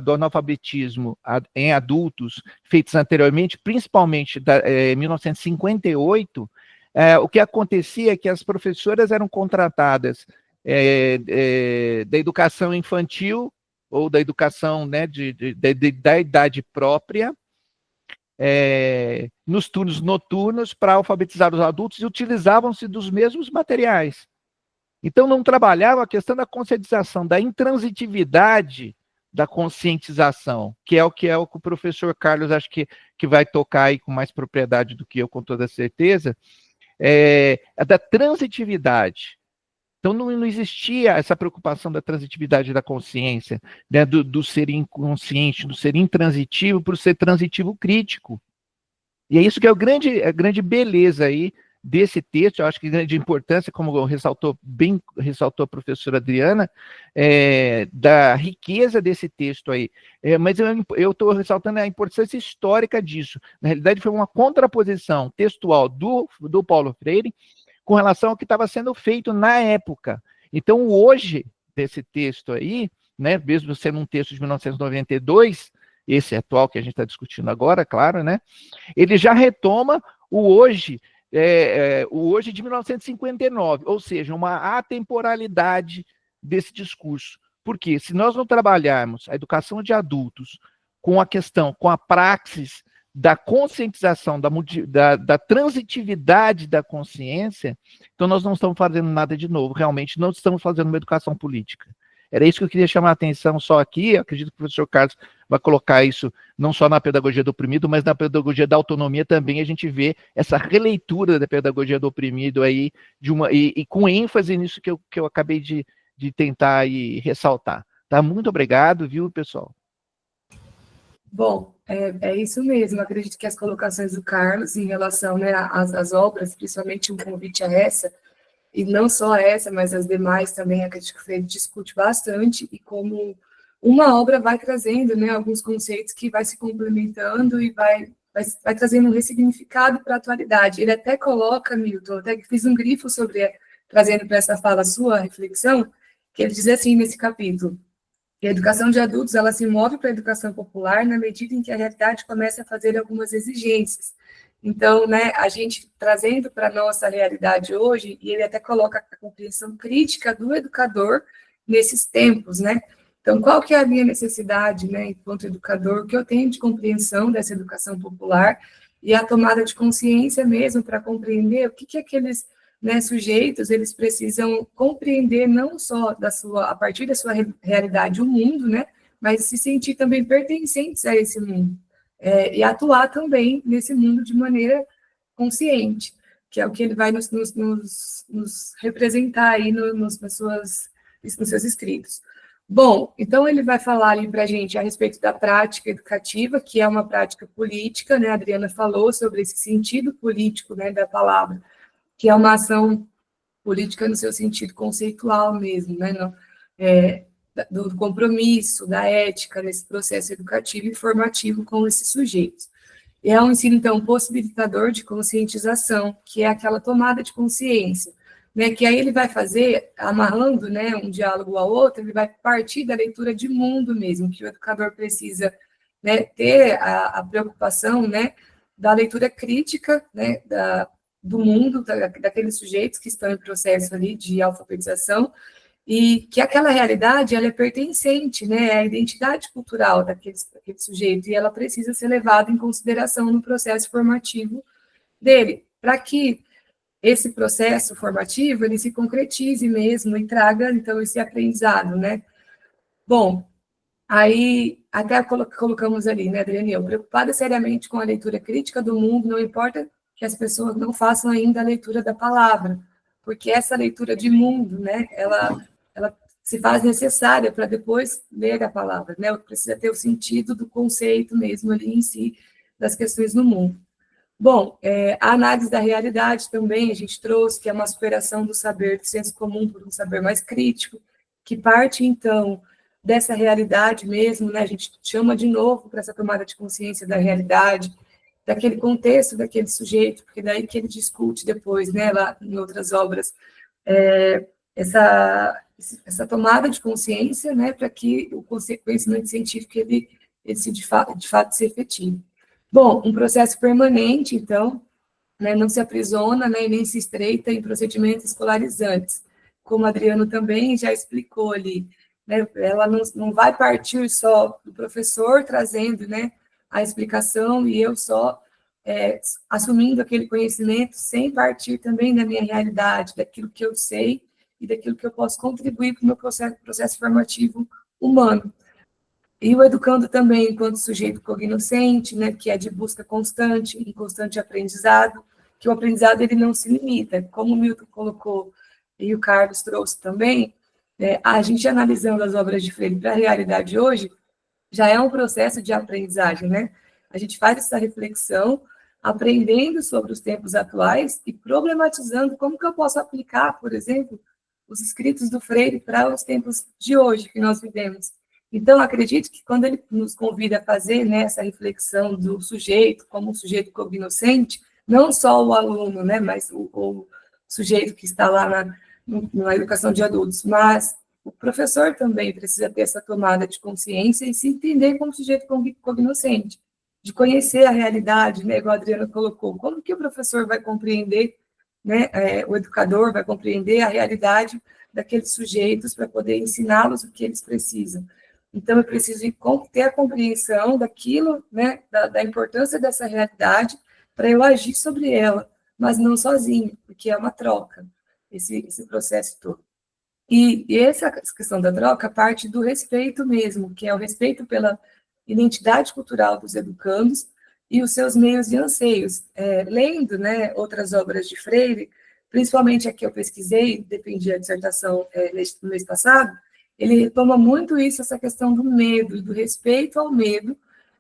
do analfabetismo em adultos feitas anteriormente, principalmente em 1958, o que acontecia é que as professoras eram contratadas da educação infantil ou da educação, né, da idade própria, nos turnos noturnos para alfabetizar os adultos, e utilizavam-se dos mesmos materiais. Então, não trabalhava a questão da conscientização, da intransitividade da conscientização, que é o que o professor Carlos acho que vai tocar aí com mais propriedade do que eu, com toda certeza, da transitividade. Então, não existia essa preocupação da transitividade da consciência, né, do ser inconsciente, do ser intransitivo, por ser transitivo crítico. E é isso que é a grande beleza aí desse texto. Eu acho que grande importância, como ressaltou a professora Adriana, da riqueza desse texto aí. Mas eu estou ressaltando a importância histórica disso. Na realidade, foi uma contraposição textual do Paulo Freire com relação ao que estava sendo feito na época. Então, hoje, desse texto aí, né, mesmo sendo um texto de 1992, esse atual que a gente está discutindo agora, claro, né, ele já retoma o hoje de 1959, ou seja, uma atemporalidade desse discurso. Porque se nós não trabalharmos a educação de adultos com a praxis da conscientização, da transitividade da consciência, então nós não estamos fazendo nada de novo, realmente não estamos fazendo uma educação política. Era isso que eu queria chamar a atenção só aqui. Eu acredito que o professor Carlos vai colocar isso não só na pedagogia do oprimido, mas na pedagogia da autonomia também. A gente vê essa releitura da pedagogia do oprimido aí, e com ênfase nisso que eu acabei de tentar aí ressaltar. Tá? Muito obrigado, viu, pessoal? Bom, é isso mesmo. Acredito que as colocações do Carlos em relação, né, às obras, principalmente um convite a essa, e não só essa, mas as demais também, acredito que o Freire discute bastante, e como uma obra vai trazendo, né, alguns conceitos que vai se complementando e vai trazendo um ressignificado para a atualidade. Ele até coloca, Milton, até que fiz um grifo trazendo para essa fala sua, reflexão, que ele diz assim nesse capítulo: que a educação de adultos, ela se move para a educação popular na medida em que a realidade começa a fazer algumas exigências. Então, né, a gente trazendo para a nossa realidade hoje, e ele até coloca a compreensão crítica do educador nesses tempos, né? Então, qual que é a minha necessidade, né, enquanto educador, o que eu tenho de compreensão dessa educação popular e a tomada de consciência mesmo para compreender o que aqueles, né, sujeitos, eles precisam compreender não só a partir da sua realidade, o mundo, né, mas se sentir também pertencentes a esse mundo. E atuar também nesse mundo de maneira consciente, que é o que ele vai nos representar aí nos seus escritos. Bom, então ele vai falar ali para a gente a respeito da prática educativa, que é uma prática política, né? A Adriana falou sobre esse sentido político, né, da palavra, que é uma ação política no seu sentido conceitual mesmo, né? Do compromisso, da ética, nesse processo educativo e formativo com esses sujeitos. E é um ensino, então, possibilitador de conscientização, que é aquela tomada de consciência, né, que aí ele vai fazer, amarrando, né, um diálogo ao outro, ele vai partir da leitura de mundo mesmo, que o educador precisa, né, ter a preocupação, né, da leitura crítica, né, do mundo, daqueles sujeitos que estão em processo ali de alfabetização, e que aquela realidade, ela é pertencente, né, à identidade cultural daquele sujeito, e ela precisa ser levada em consideração no processo formativo dele, para que esse processo formativo, ele se concretize mesmo e traga, então, esse aprendizado, né. Bom, aí, até colocamos ali, né, Adriane, preocupada seriamente com a leitura crítica do mundo, não importa que as pessoas não façam ainda a leitura da palavra, porque essa leitura de mundo, né, ela se faz necessária para depois ler a palavra, né? Precisa ter o sentido do conceito mesmo ali em si, das questões no mundo. Bom, a análise da realidade também a gente trouxe, que é uma superação do saber, do senso comum por um saber mais crítico, que parte, então, dessa realidade mesmo, né? A gente chama de novo para essa tomada de consciência da realidade, daquele contexto daquele sujeito, porque daí que ele discute depois, né, lá em outras obras, essa tomada de consciência, né, para que o conhecimento científico ele de fato se efetive. Bom, um processo permanente, então, né, não se aprisiona, né, e nem se estreita em procedimentos escolarizantes, como a Adriano também já explicou ali, né, ela não vai partir só do professor trazendo, né, a explicação e eu só assumindo aquele conhecimento sem partir também da minha realidade, daquilo que eu sei e daquilo que eu posso contribuir para o meu processo formativo humano. E o educando também enquanto sujeito cognoscente, né, que é de busca constante, em constante aprendizado, que o aprendizado ele não se limita, como o Milton colocou e o Carlos trouxe também, a gente analisando as obras de Freire para a realidade hoje, já é um processo de aprendizagem, né? A gente faz essa reflexão, aprendendo sobre os tempos atuais e problematizando como que eu posso aplicar, por exemplo, os escritos do Freire para os tempos de hoje que nós vivemos. Então, acredito que quando ele nos convida a fazer, né, essa reflexão do sujeito como um sujeito cognoscente, não só o aluno, né, mas o sujeito que está lá na educação de adultos, mas o professor também precisa ter essa tomada de consciência e se entender como sujeito cognoscente, de conhecer a realidade, né, igual a Adriana colocou, como que o professor vai compreender, né, o educador vai compreender a realidade daqueles sujeitos para poder ensiná-los o que eles precisam. Então, eu preciso ter a compreensão daquilo, né, da importância dessa realidade para eu agir sobre ela, mas não sozinho, porque é uma troca, esse processo todo. E essa questão da troca parte do respeito mesmo, que é o respeito pela identidade cultural dos educandos e os seus meios e anseios. Lendo, né, outras obras de Freire, principalmente a que eu pesquisei, defendi a dissertação no mês passado, ele retoma muito isso, essa questão do medo, do respeito ao medo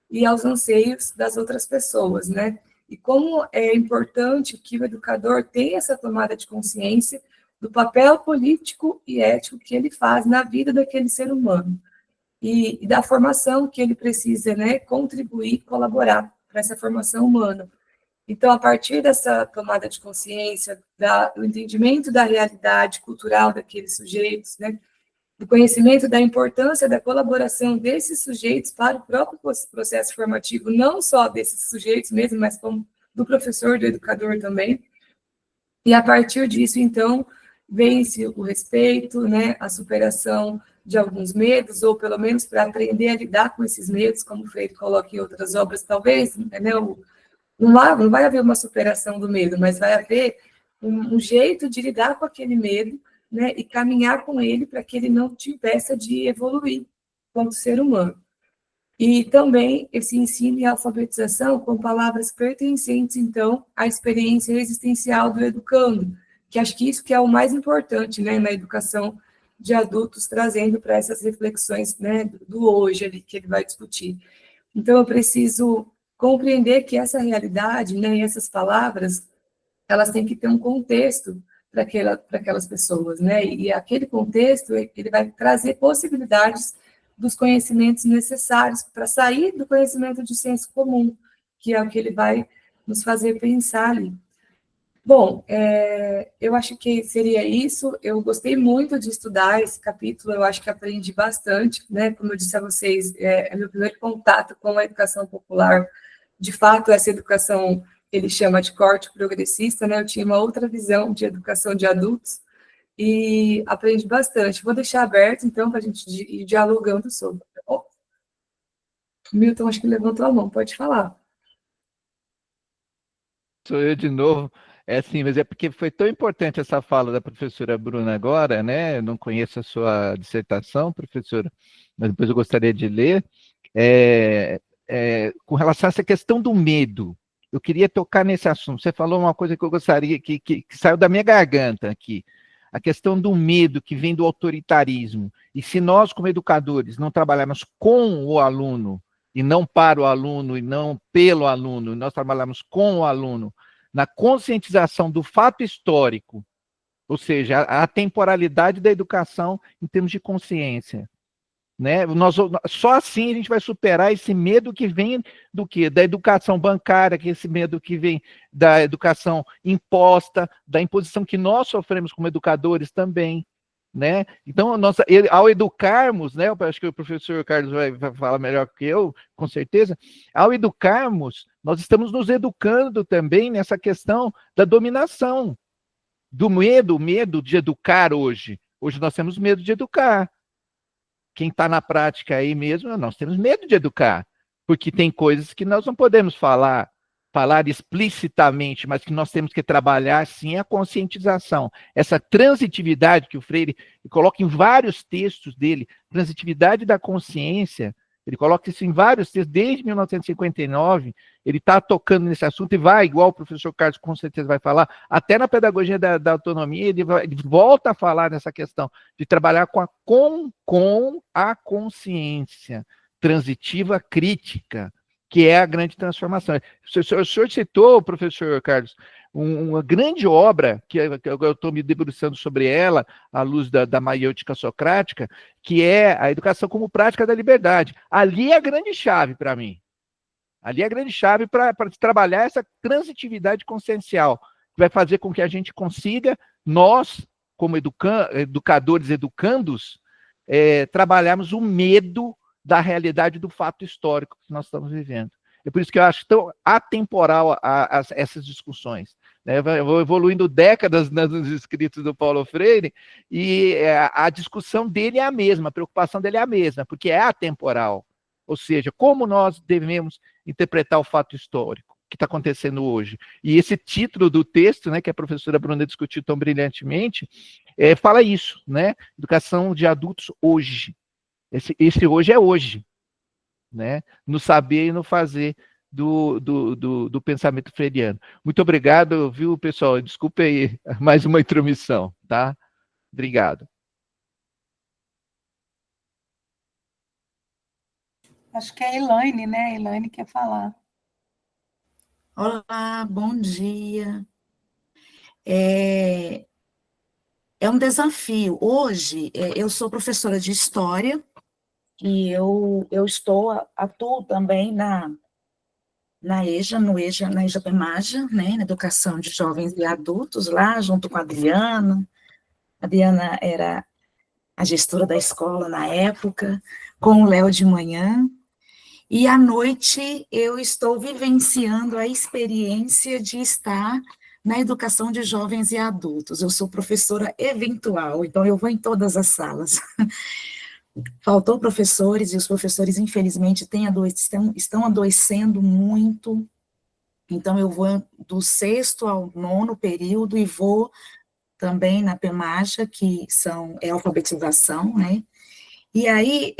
e aos anseios das outras pessoas, né? E como é importante que o educador tenha essa tomada de consciência do papel político e ético que ele faz na vida daquele ser humano e da formação que ele precisa, né, contribuir, colaborar para essa formação humana. Então, a partir dessa tomada de consciência, do entendimento da realidade cultural daqueles sujeitos, né, do conhecimento da importância da colaboração desses sujeitos para o próprio processo formativo, não só desses sujeitos mesmo, mas como do professor, do educador também. E a partir disso, então, vem-se o respeito, né, a superação de alguns medos, ou pelo menos para aprender a lidar com esses medos, como o Freire coloca em outras obras, talvez, né, não vai haver uma superação do medo, mas vai haver um jeito de lidar com aquele medo, né, e caminhar com ele para que ele não te impeça de evoluir como ser humano. E também esse ensino e alfabetização com palavras pertencentes, então, à experiência existencial do educando, que acho que isso que é o mais importante, né, na educação de adultos, trazendo para essas reflexões, né, do hoje ali, que ele vai discutir. Então, eu preciso compreender que essa realidade, né, e essas palavras, elas têm que ter um contexto para aquelas pessoas, né, e aquele contexto, ele vai trazer possibilidades dos conhecimentos necessários para sair do conhecimento de senso comum, que é o que ele vai nos fazer pensar ali. Bom, eu acho que seria isso. Eu gostei muito de estudar esse capítulo, eu acho que aprendi bastante, né? Como eu disse a vocês, é meu primeiro contato com a educação popular. De fato, essa educação ele chama de corte progressista, né? Eu tinha uma outra visão de educação de adultos, e aprendi bastante. Vou deixar aberto, então, para a gente ir dialogando sobre. Oh, Milton, acho que levantou a mão, pode falar. Sou eu de novo. É assim, mas é porque foi tão importante essa fala da professora Bruna agora, né? Eu não conheço a sua dissertação, professora, mas depois eu gostaria de ler. Com relação a essa questão do medo, eu queria tocar nesse assunto. Você falou uma coisa que eu gostaria, que saiu da minha garganta aqui. A questão do medo que vem do autoritarismo. E se nós, como educadores, não trabalharmos com o aluno, e não para o aluno, e não pelo aluno, nós trabalharmos com o aluno, na conscientização do fato histórico, ou seja, a temporalidade da educação em termos de consciência, né? Só assim a gente vai superar esse medo que vem do quê? Da educação bancária, que esse medo que vem da educação imposta, da imposição que nós sofremos como educadores também, né? Então, ao educarmos, né? Eu acho que o professor Carlos vai falar melhor que eu, com certeza. Ao educarmos, nós estamos nos educando também nessa questão da dominação, do medo de educar hoje. Hoje nós temos medo de educar. Quem está na prática aí mesmo, nós temos medo de educar, porque tem coisas que nós não podemos falar explicitamente, mas que nós temos que trabalhar, sim, a conscientização. Essa transitividade que o Freire coloca em vários textos dele, transitividade da consciência, ele coloca isso em vários textos, desde 1959, ele está tocando nesse assunto e vai, igual o professor Carlos com certeza vai falar, até na pedagogia da autonomia, ele volta a falar nessa questão de trabalhar com a consciência transitiva crítica, que é a grande transformação. O senhor citou, professor Carlos, uma grande obra, que eu estou me debruçando sobre ela, à luz da maiêutica socrática, que é a educação como prática da liberdade. Ali é a grande chave para mim. Ali é a grande chave para trabalhar essa transitividade consciencial, que vai fazer com que a gente consiga, nós, como educadores, educandos, trabalharmos o medo da realidade do fato histórico que nós estamos vivendo. É por isso que eu acho tão atemporal essas discussões. Né? Eu vou evoluindo décadas nos escritos do Paulo Freire, e a discussão dele é a mesma, a preocupação dele é a mesma, porque é atemporal. Ou seja, como nós devemos interpretar o fato histórico que está acontecendo hoje. E esse título do texto, né, que a professora Bruna discutiu tão brilhantemente, fala isso, né? Educação de adultos hoje. Esse hoje é hoje, né? No saber e no fazer do pensamento freiriano. Muito obrigado, viu, pessoal? Desculpe aí mais uma intromissão, tá? Obrigado. Acho que é a Elaine, né? A Elaine quer falar. Olá, bom dia. É um desafio. Hoje, eu sou professora de História, e eu atuo também na EJA, na EJA Pemaja, né, na Educação de Jovens e Adultos, lá junto com a Adriana. A Adriana era a gestora da escola na época, com o Léo de manhã. E à noite eu estou vivenciando a experiência de estar na educação de jovens e adultos. Eu sou professora eventual, então eu vou em todas as salas. Faltou professores, e os professores, infelizmente, estão adoecendo muito. Então, eu vou do 6º ao 9º período e vou também na PEMAJA, que é alfabetização, né? E aí,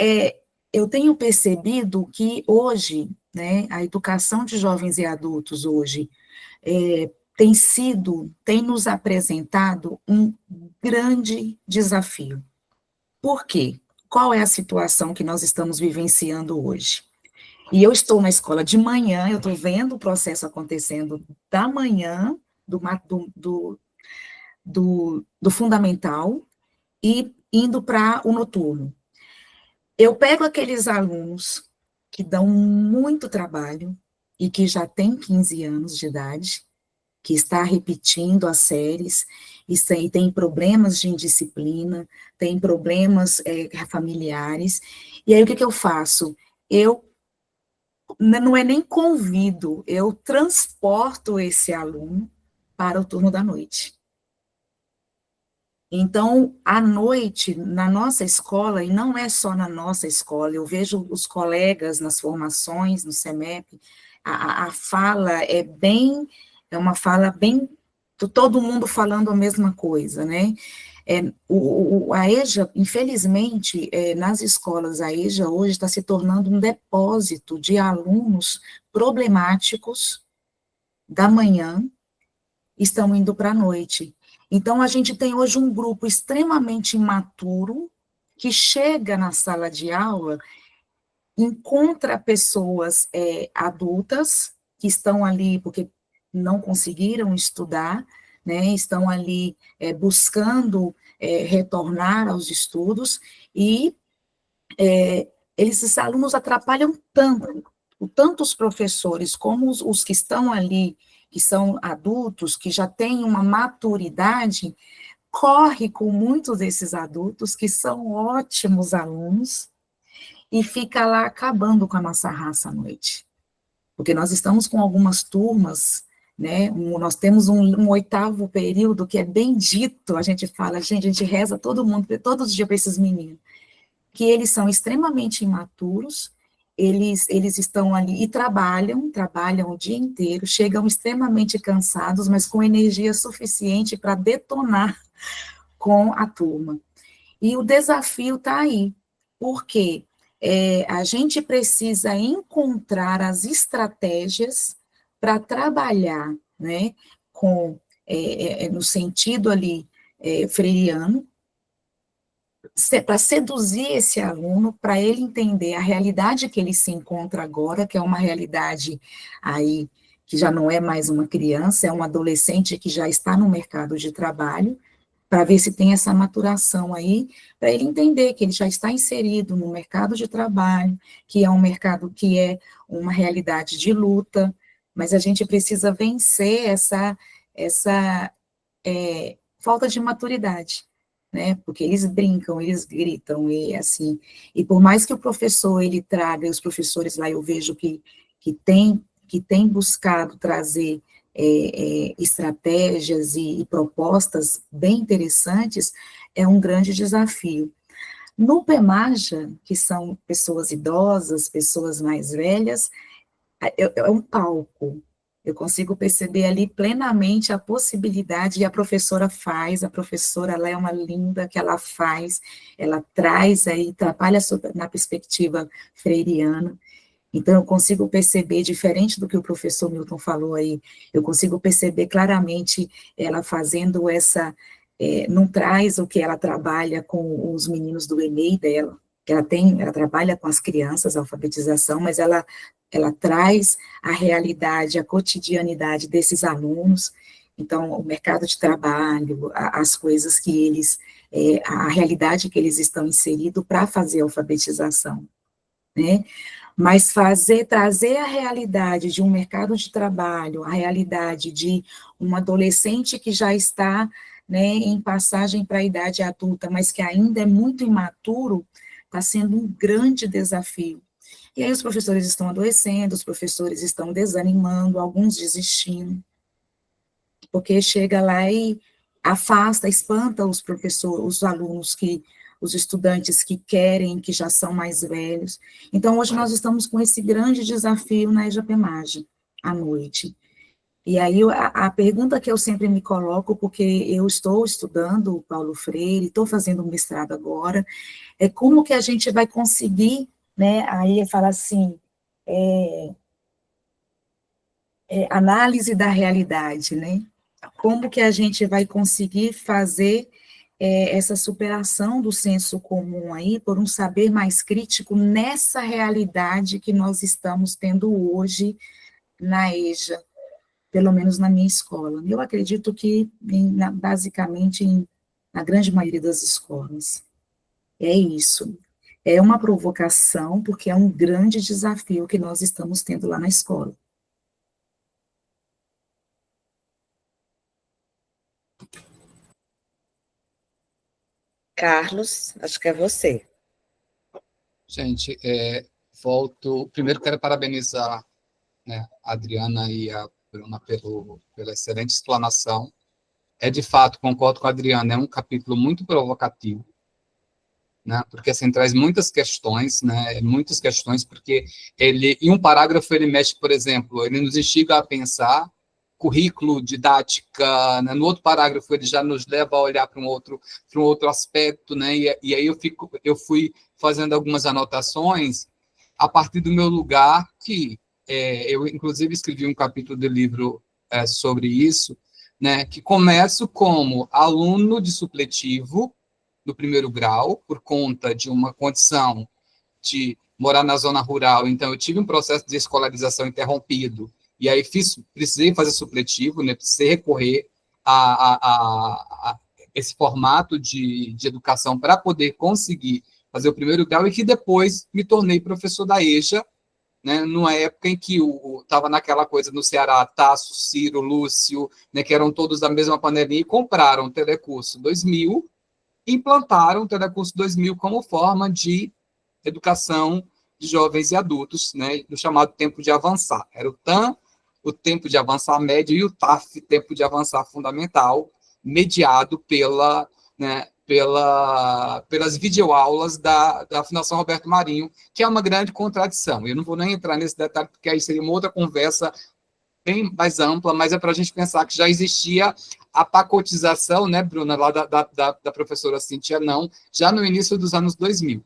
eu tenho percebido que hoje, né, a educação de jovens e adultos hoje tem nos apresentado um grande desafio. Por quê? Qual é a situação que nós estamos vivenciando hoje? E eu estou na escola de manhã, eu estou vendo o processo acontecendo da manhã, do fundamental, e indo para o noturno. Eu pego aqueles alunos que dão muito trabalho e que já têm 15 anos de idade, que está repetindo as séries, e tem problemas de indisciplina, tem problemas familiares, e aí o que eu faço? Não é nem convido, eu transporto esse aluno para o turno da noite. Então, à noite, na nossa escola, e não é só na nossa escola, eu vejo os colegas nas formações, no CEMEP, a fala é uma fala bem, todo mundo falando a mesma coisa, né? A EJA, infelizmente, nas escolas, a EJA hoje está se tornando um depósito de alunos problemáticos da manhã, estão indo para a noite. Então, a gente tem hoje um grupo extremamente imaturo, que chega na sala de aula, encontra pessoas adultas, que estão ali porque não conseguiram estudar, né, estão ali buscando retornar aos estudos, e esses alunos atrapalham tanto os professores como os que estão ali, que são adultos, que já têm uma maturidade, corre com muitos desses adultos, que são ótimos alunos, e fica lá acabando com a nossa raça à noite. Porque nós estamos com algumas turmas, né, nós temos um 8º período que é bendito, a gente fala, gente, a gente reza todos os dias para esses meninos, que eles são extremamente imaturos, eles estão ali e trabalham o dia inteiro, chegam extremamente cansados, mas com energia suficiente para detonar com a turma. E o desafio está aí, porque a gente precisa encontrar as estratégias para trabalhar, né, no sentido ali freiriano, para seduzir esse aluno, para ele entender a realidade que ele se encontra agora, que é uma realidade aí que já não é mais uma criança, é um adolescente que já está no mercado de trabalho, para ver se tem essa maturação aí, para ele entender que ele já está inserido no mercado de trabalho, que é um mercado que é uma realidade de luta, mas a gente precisa vencer essa falta de maturidade, né, porque eles brincam, eles gritam, e assim, e por mais que o professor, ele traga, os professores lá eu vejo que tem buscado trazer estratégias e propostas bem interessantes, é um grande desafio. No PEMAJA, que são pessoas idosas, pessoas mais velhas, é um palco. Eu consigo perceber ali plenamente a possibilidade, e a professora ela é uma linda, que ela faz, ela traz aí, trabalha na perspectiva freiriana. Então, eu consigo perceber, diferente do que o professor Milton falou aí, eu consigo perceber claramente ela fazendo não traz o que ela trabalha com os meninos do EMEI dela, que ela trabalha com as crianças, a alfabetização, mas ela traz a realidade, a cotidianidade desses alunos, então, o mercado de trabalho, as coisas que eles, a realidade que eles estão inseridos para fazer a alfabetização, né? Mas trazer a realidade de um mercado de trabalho, a realidade de um adolescente que já está, né, em passagem para a idade adulta, mas que ainda é muito imaturo, está sendo um grande desafio. E aí os professores estão adoecendo, os professores estão desanimando, alguns desistindo, porque chega lá e afasta, espanta os professores, os alunos, os estudantes que querem, que já são mais velhos. Então, hoje nós estamos com esse grande desafio na EJAPMAGE, à noite. E aí, a pergunta que eu sempre me coloco, porque eu estou estudando o Paulo Freire, estou fazendo um mestrado agora, é como que a gente vai conseguir, né, aí fala assim, análise da realidade, né? Como que a gente vai conseguir fazer essa superação do senso comum aí, por um saber mais crítico nessa realidade que nós estamos tendo hoje na EJA, pelo menos na minha escola. Eu acredito que, basicamente, na grande maioria das escolas. É isso. É uma provocação, porque é um grande desafio que nós estamos tendo lá na escola. Carlos, acho que é você. Gente, primeiro quero parabenizar, né, a Adriana e a Bruna pela excelente explanação. De fato, concordo com a Adriana, é um capítulo muito provocativo, né, porque assim, traz muitas questões, né, porque em um parágrafo ele mexe, por exemplo, ele nos instiga a pensar currículo, didática, né? No outro parágrafo ele já nos leva a olhar para um outro aspecto, né? E aí eu fui fazendo algumas anotações a partir do meu lugar, que eu inclusive escrevi um capítulo do livro sobre isso, né? Que começo como aluno de supletivo do primeiro grau, por conta de uma condição de morar na zona rural, então eu tive um processo de escolarização interrompido, e aí precisei fazer supletivo, né, precisei recorrer a esse formato de educação para poder conseguir fazer o primeiro grau, e que depois me tornei professor da EJA, né, numa época em que estava naquela coisa no Ceará, Tasso, Ciro, Lúcio, né, que eram todos da mesma panelinha, e compraram o Telecurso 2000, implantaram o Telecurso 2000 como forma de educação de jovens e adultos, né, do chamado tempo de avançar. Era o TAM, o tempo de avançar médio, e o TAF, tempo de avançar fundamental, mediado pelas videoaulas da Fundação Roberto Marinho, que é uma grande contradição. Eu não vou nem entrar nesse detalhe, porque aí seria uma outra conversa bem mais ampla, mas é para a gente pensar que já existia a pacotização, né, Bruna, lá da professora Cíntia, já no início dos anos 2000.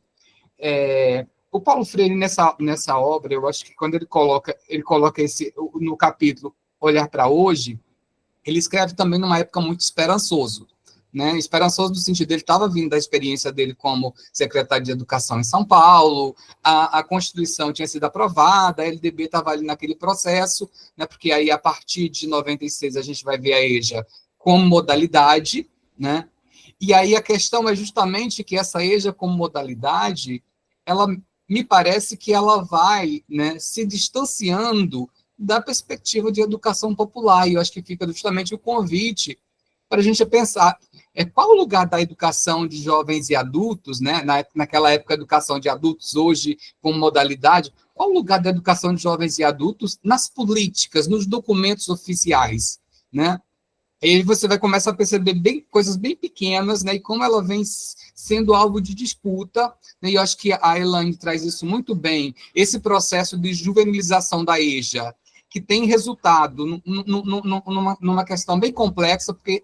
O Paulo Freire, nessa obra, eu acho que quando ele coloca no capítulo Olhar para Hoje, ele escreve também numa época muito esperançoso, né? Esperançoso no sentido de ele estava vindo da experiência dele como secretário de Educação em São Paulo, a Constituição tinha sido aprovada, a LDB estava ali naquele processo, né? Porque aí, a partir de 96, a gente vai ver a EJA como modalidade, né? E aí a questão é justamente que essa EJA como modalidade, ela me parece que ela vai, né, se distanciando da perspectiva de educação popular, e eu acho que fica justamente o convite para a gente pensar qual o lugar da educação de jovens e adultos, né, naquela época, a educação de adultos, hoje, como modalidade, qual o lugar da educação de jovens e adultos nas políticas, nos documentos oficiais, né? E aí você vai começar a perceber coisas bem pequenas, né, e como ela vem sendo alvo de disputa, né, e eu acho que a Elaine traz isso muito bem, esse processo de juvenilização da EJA, que tem resultado numa questão bem complexa, porque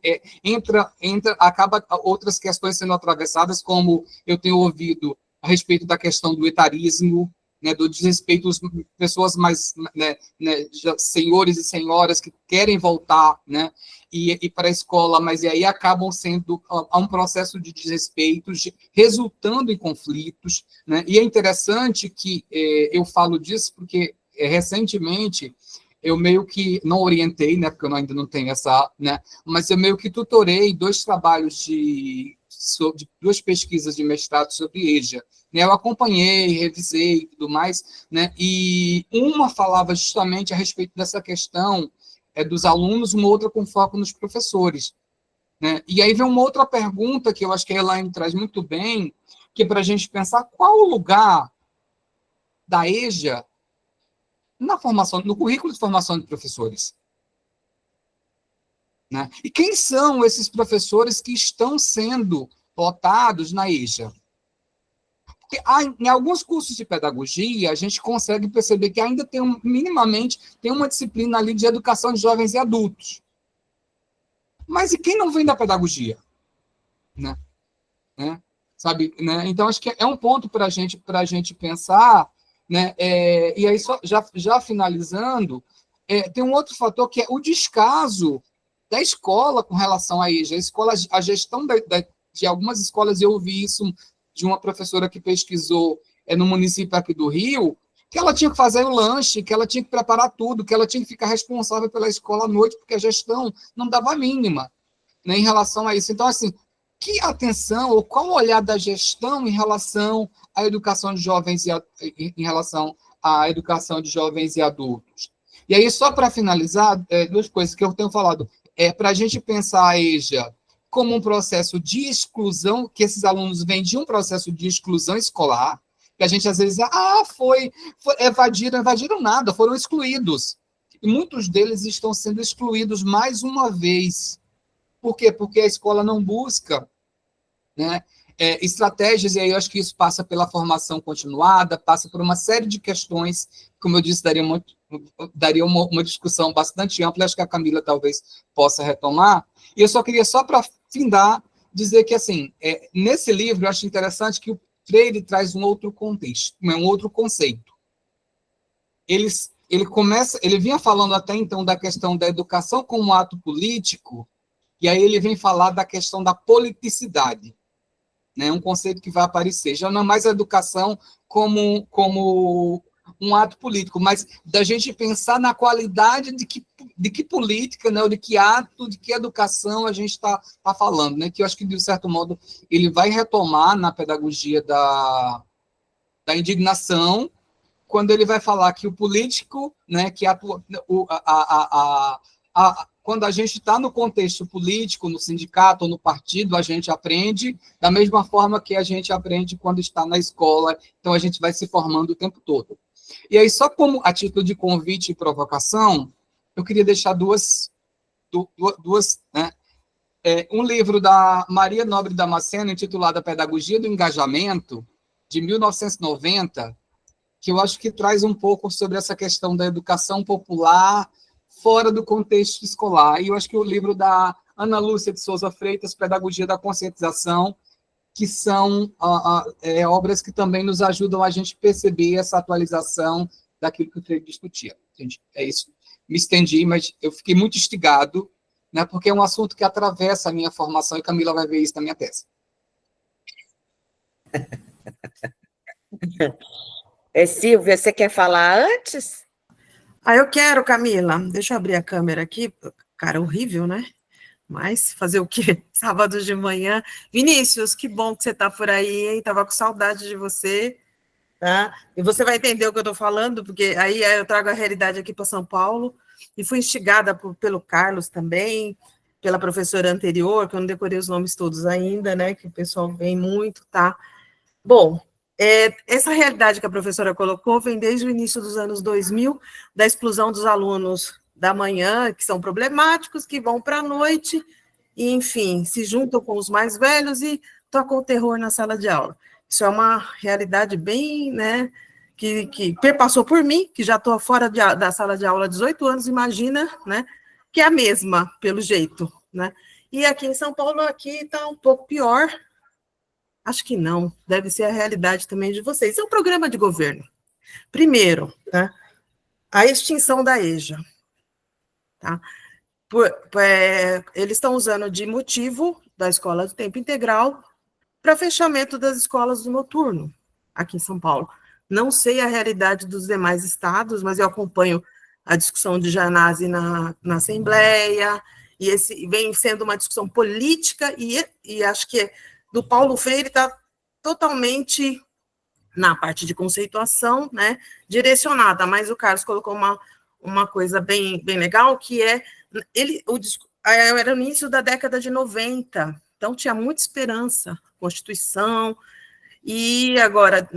acaba outras questões sendo atravessadas, como eu tenho ouvido a respeito da questão do etarismo, né, do desrespeito às pessoas mais, senhores e senhoras que querem voltar, né, e para a escola, mas e aí acabam sendo a um processo de desrespeito, resultando em conflitos, né, e é interessante que eu falo disso porque recentemente eu meio que não orientei, né, porque eu ainda não tenho essa, né, mas eu meio que tutorei 2 trabalhos de 2 pesquisas de mestrado sobre EJA, né, eu acompanhei, revisei e tudo mais, né, e uma falava justamente a respeito dessa questão dos alunos, uma outra com foco nos professores, né, e aí vem uma outra pergunta que eu acho que a Elaine traz muito bem, que é para a gente pensar qual o lugar da EJA na formação, no currículo de formação de professores. Né? E quem são esses professores que estão sendo lotados na EJA? Porque em alguns cursos de pedagogia, a gente consegue perceber que ainda minimamente, tem uma disciplina ali de educação de jovens e adultos. Mas e quem não vem da pedagogia? Né? Sabe? Né? Então, acho que é um ponto para a gente pensar, né? E aí, já finalizando, tem um outro fator que é o descaso da escola com relação a EJA. A gestão de algumas escolas, eu ouvi isso de uma professora que pesquisou no município aqui do Rio, que ela tinha que fazer o lanche, que ela tinha que preparar tudo, que ela tinha que ficar responsável pela escola à noite, porque a gestão não dava a mínima, né, em relação a isso. Então, assim, que atenção, ou qual o olhar da gestão em relação à educação de jovens em relação à educação de jovens e adultos? E aí, só para finalizar, duas coisas que eu tenho falado. Para a gente pensar a EJA como um processo de exclusão, que esses alunos vêm de um processo de exclusão escolar, que a gente às vezes evadiram nada, foram excluídos. E muitos deles estão sendo excluídos mais uma vez. Por quê? Porque a escola não busca, né, estratégias, e aí eu acho que isso passa pela formação continuada, passa por uma série de questões, como eu disse, daria uma discussão bastante ampla, acho que a Camila talvez possa retomar, e eu só queria, só para findar, dizer que, assim, nesse livro, eu acho interessante que o Freire traz um outro contexto, um outro conceito. Ele vinha falando até então da questão da educação como ato político, e aí ele vem falar da questão da politicidade, né? Um conceito que vai aparecer. Já não é mais a educação como um ato político, mas da gente pensar na qualidade de que política, né? Ou de que ato, de que educação a gente está falando, né? Que eu acho que, de certo modo, ele vai retomar na pedagogia da indignação, quando ele vai falar que o político, né, que atua, quando a gente está no contexto político, no sindicato ou no partido, a gente aprende da mesma forma que a gente aprende quando está na escola, então a gente vai se formando o tempo todo. E aí, só como a título de convite e provocação, eu queria deixar duas, né? Um livro da Maria Nobre Damasceno, intitulado A Pedagogia do Engajamento, de 1990, que eu acho que traz um pouco sobre essa questão da educação popular fora do contexto escolar. E eu acho que o livro da Ana Lúcia de Souza Freitas, Pedagogia da Conscientização, que são obras que também nos ajudam a gente perceber essa atualização daquilo que o Freire discutia. Gente, é isso. Me estendi, mas eu fiquei muito instigado, né, porque é um assunto que atravessa a minha formação, e Camila vai ver isso na minha tese. Silvia, você quer falar antes? Eu quero, Camila. Deixa eu abrir a câmera aqui. Cara, horrível, né? Mas fazer o quê? Sábado de manhã. Vinícius, que bom que você está por aí, hein? Tava com saudade de você, tá? E você vai entender o que eu estou falando, porque aí eu trago a realidade aqui para São Paulo, e fui instigada pelo Carlos também, pela professora anterior, que eu não decorei os nomes todos ainda, né? Que o pessoal vem muito, tá? Bom, essa realidade que a professora colocou vem desde o início dos anos 2000, da exclusão dos alunos da manhã, que são problemáticos, que vão para a noite, e, enfim, se juntam com os mais velhos e tocam o terror na sala de aula. Isso é uma realidade bem, né, que perpassou por mim, que já estou fora da sala de aula há 18 anos, imagina, né, que é a mesma, pelo jeito, né. E aqui em São Paulo, aqui está um pouco pior. Acho que não, deve ser a realidade também de vocês. É um programa de governo. Primeiro, tá, a extinção da EJA. Tá? Eles estão usando de motivo da escola de tempo integral para fechamento das escolas do noturno, aqui em São Paulo. Não sei a realidade dos demais estados, mas eu acompanho a discussão de Janase na Assembleia, e esse vem sendo uma discussão política, e acho que do Paulo Freire está totalmente na parte de conceituação, né, direcionada, mas o Carlos colocou uma coisa bem legal, que era no início da década de 90, então tinha muita esperança, Constituição, e agora,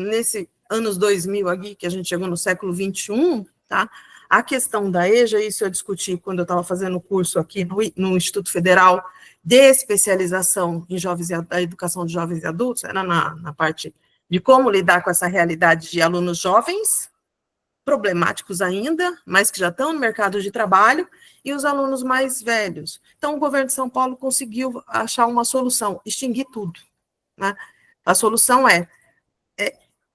anos 2000 aqui, que a gente chegou no século 21, tá? A questão da EJA, isso eu discuti quando eu estava fazendo o curso aqui no Instituto Federal de Especialização em da Educação de Jovens e Adultos, era na parte de como lidar com essa realidade de alunos jovens, problemáticos ainda, mas que já estão no mercado de trabalho, e os alunos mais velhos. Então, o governo de São Paulo conseguiu achar uma solução, extinguir tudo, né? A solução é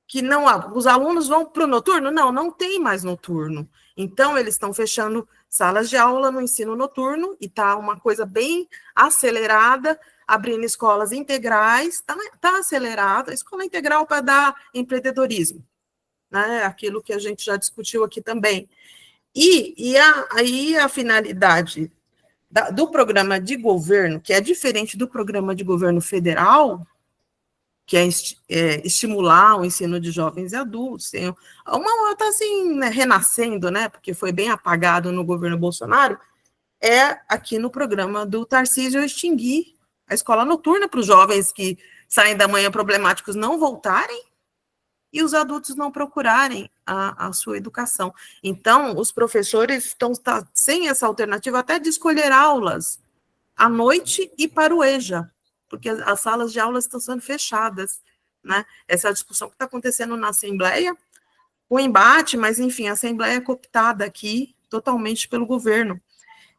que não os alunos vão para o noturno? Não, não tem mais noturno. Então, eles estão fechando salas de aula no ensino noturno, e está uma coisa bem acelerada, abrindo escolas integrais, está acelerado, a escola integral para dar empreendedorismo, né? Aquilo que a gente já discutiu aqui também. E aí a finalidade do programa de governo, que é diferente do programa de governo federal, que é estimular o ensino de jovens e adultos, está assim, né, renascendo, né, porque foi bem apagado no governo Bolsonaro, é aqui no programa do Tarcísio extinguir a escola noturna para os jovens que saem da manhã problemáticos não voltarem e os adultos não procurarem a sua educação. Então, os professores estão sem essa alternativa até de escolher aulas à noite e para o EJA, porque as salas de aulas estão sendo fechadas, né? Essa é a discussão que está acontecendo na Assembleia, o embate, mas, enfim, a Assembleia é cooptada aqui totalmente pelo governo.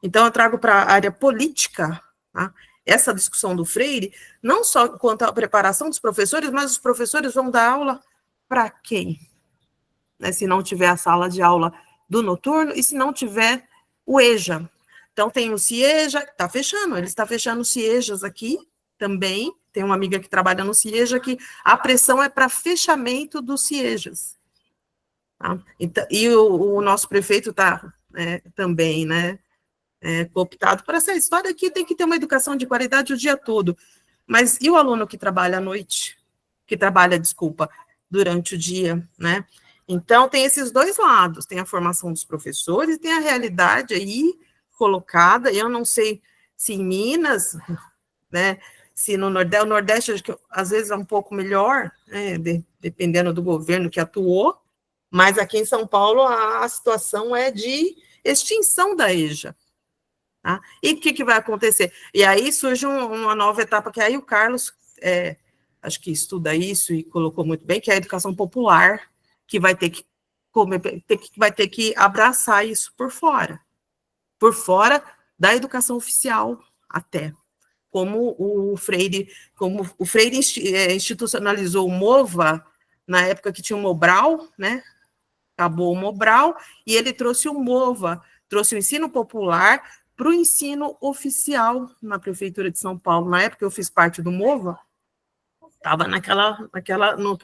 Então, eu trago para a área política, tá? Essa discussão do Freire, não só quanto à preparação dos professores, mas os professores vão dar aula para quem? Né, se não tiver a sala de aula do noturno e se não tiver o EJA. Então, tem o CIEJA, que está fechando, ele está fechando os CIEJAs aqui também. Tem uma amiga que trabalha no CIEJA que a pressão é para fechamento dos CIEJAs. Tá? Então, e o nosso prefeito está também, né, cooptado por essa história aqui, tem que ter uma educação de qualidade o dia todo. Mas e o aluno que trabalha à noite? Que trabalha, durante o dia, né? Então, tem esses dois lados, tem a formação dos professores, tem a realidade aí colocada, eu não sei se em Minas, né, se no Nordeste, o Nordeste acho que às vezes é um pouco melhor, né, dependendo do governo que atuou, mas aqui em São Paulo a situação é de extinção da EJA. Tá? E o que vai acontecer? E aí surge uma nova etapa, que aí o Carlos, acho que estuda isso e colocou muito bem, que é a educação popular, que vai ter que abraçar isso por fora da educação oficial até. Como o Freire institucionalizou o MOVA, na época que tinha o Mobral, né? Acabou o Mobral, e ele trouxe o MOVA, trouxe o ensino popular para o ensino oficial na Prefeitura de São Paulo. Na época eu fiz parte do MOVA, estava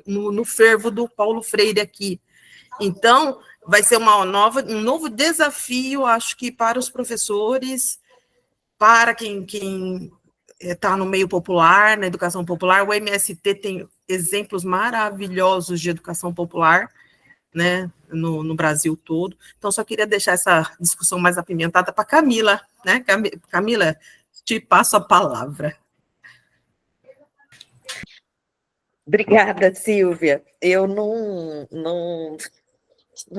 no fervo do Paulo Freire aqui. Então, vai ser um novo desafio, acho que para os professores, para quem está no meio popular, na educação popular. O MST tem exemplos maravilhosos de educação popular, né, no Brasil todo. Então, só queria deixar essa discussão mais apimentada para Camila, né? Camila, te passo a palavra. Obrigada, Silvia. Eu não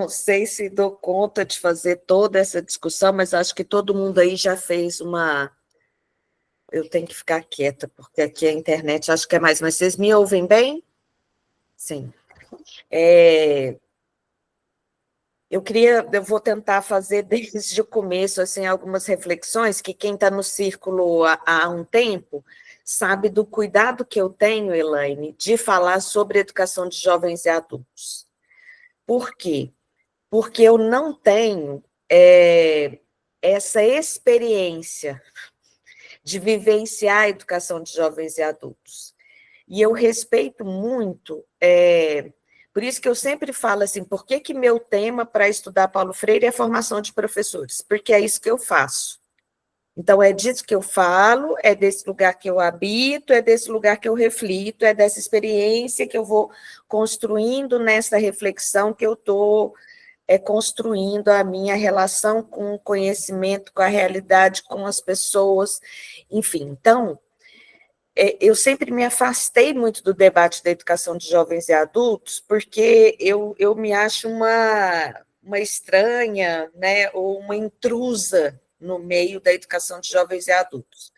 sei se dou conta de fazer toda essa discussão, mas acho que todo mundo aí já fez uma... Eu tenho que ficar quieta, porque aqui a internet acho que é mais... Mas vocês me ouvem bem? Sim. Eu vou tentar fazer desde o começo, assim, algumas reflexões que quem está no círculo há um tempo sabe do cuidado que eu tenho, Elaine, de falar sobre educação de jovens e adultos. Por quê? Porque eu não tenho essa experiência de vivenciar a educação de jovens e adultos. E eu respeito muito, por isso que eu sempre falo assim, por que meu tema para estudar Paulo Freire é a formação de professores? Porque é isso que eu faço. Então, é disso que eu falo, é desse lugar que eu habito, é desse lugar que eu reflito, é dessa experiência que eu vou construindo nessa reflexão que eu estou construindo a minha relação com o conhecimento, com a realidade, com as pessoas, enfim. Então, eu sempre me afastei muito do debate da educação de jovens e adultos, porque eu me acho uma estranha, né, ou uma intrusa no meio da educação de jovens e adultos.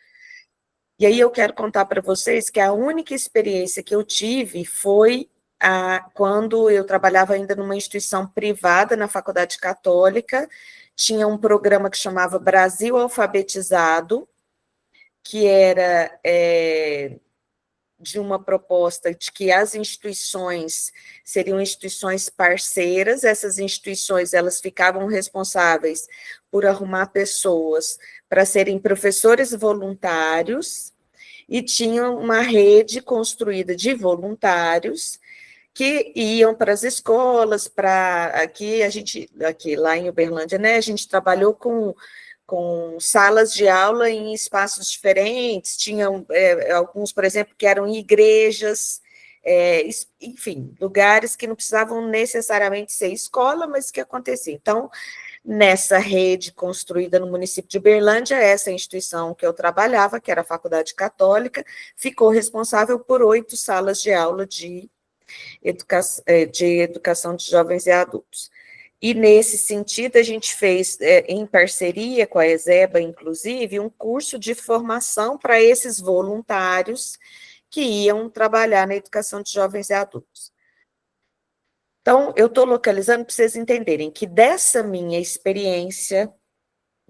E aí eu quero contar para vocês que a única experiência que eu tive foi quando eu trabalhava ainda numa instituição privada, na Faculdade Católica, tinha um programa que chamava Brasil Alfabetizado, que era de uma proposta de que as instituições seriam instituições parceiras, essas instituições elas ficavam responsáveis por arrumar pessoas para serem professores voluntários, e tinham uma rede construída de voluntários que iam para as escolas, aqui lá em Uberlândia, né, a gente trabalhou com salas de aula em espaços diferentes, tinham alguns, por exemplo, que eram igrejas, enfim, lugares que não precisavam necessariamente ser escola, mas que acontecia. Então, nessa rede construída no município de Uberlândia, essa instituição que eu trabalhava, que era a Faculdade Católica, ficou responsável por 8 salas de aula de educação de jovens e adultos. E, nesse sentido, a gente fez, em parceria com a ESEBA, inclusive, um curso de formação para esses voluntários que iam trabalhar na educação de jovens e adultos. Então, eu estou localizando para vocês entenderem que dessa minha experiência,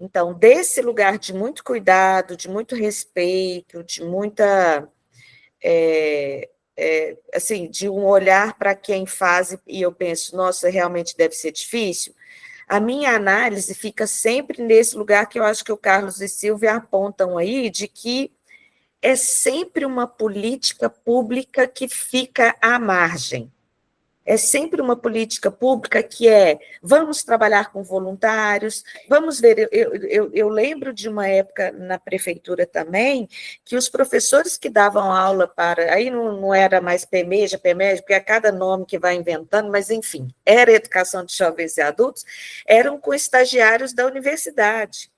então, desse lugar de muito cuidado, de muito respeito, de muita... assim, de um olhar para quem faz, e eu penso, nossa, realmente deve ser difícil, a minha análise fica sempre nesse lugar que eu acho que o Carlos e Silvia apontam aí, de que é sempre uma política pública que fica à margem. É sempre uma política pública que vamos trabalhar com voluntários, vamos ver, eu lembro de uma época na prefeitura também, que os professores que davam aula aí não era mais PEMEJA, porque é cada nome que vai inventando, mas enfim, era educação de jovens e adultos, eram com estagiários da universidade.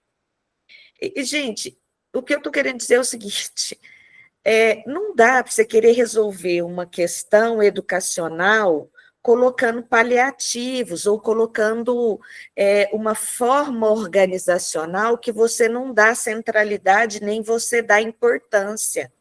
E gente, o que eu estou querendo dizer é o seguinte, não dá para você querer resolver uma questão educacional colocando paliativos ou colocando uma forma organizacional que você não dá centralidade nem você dá importância.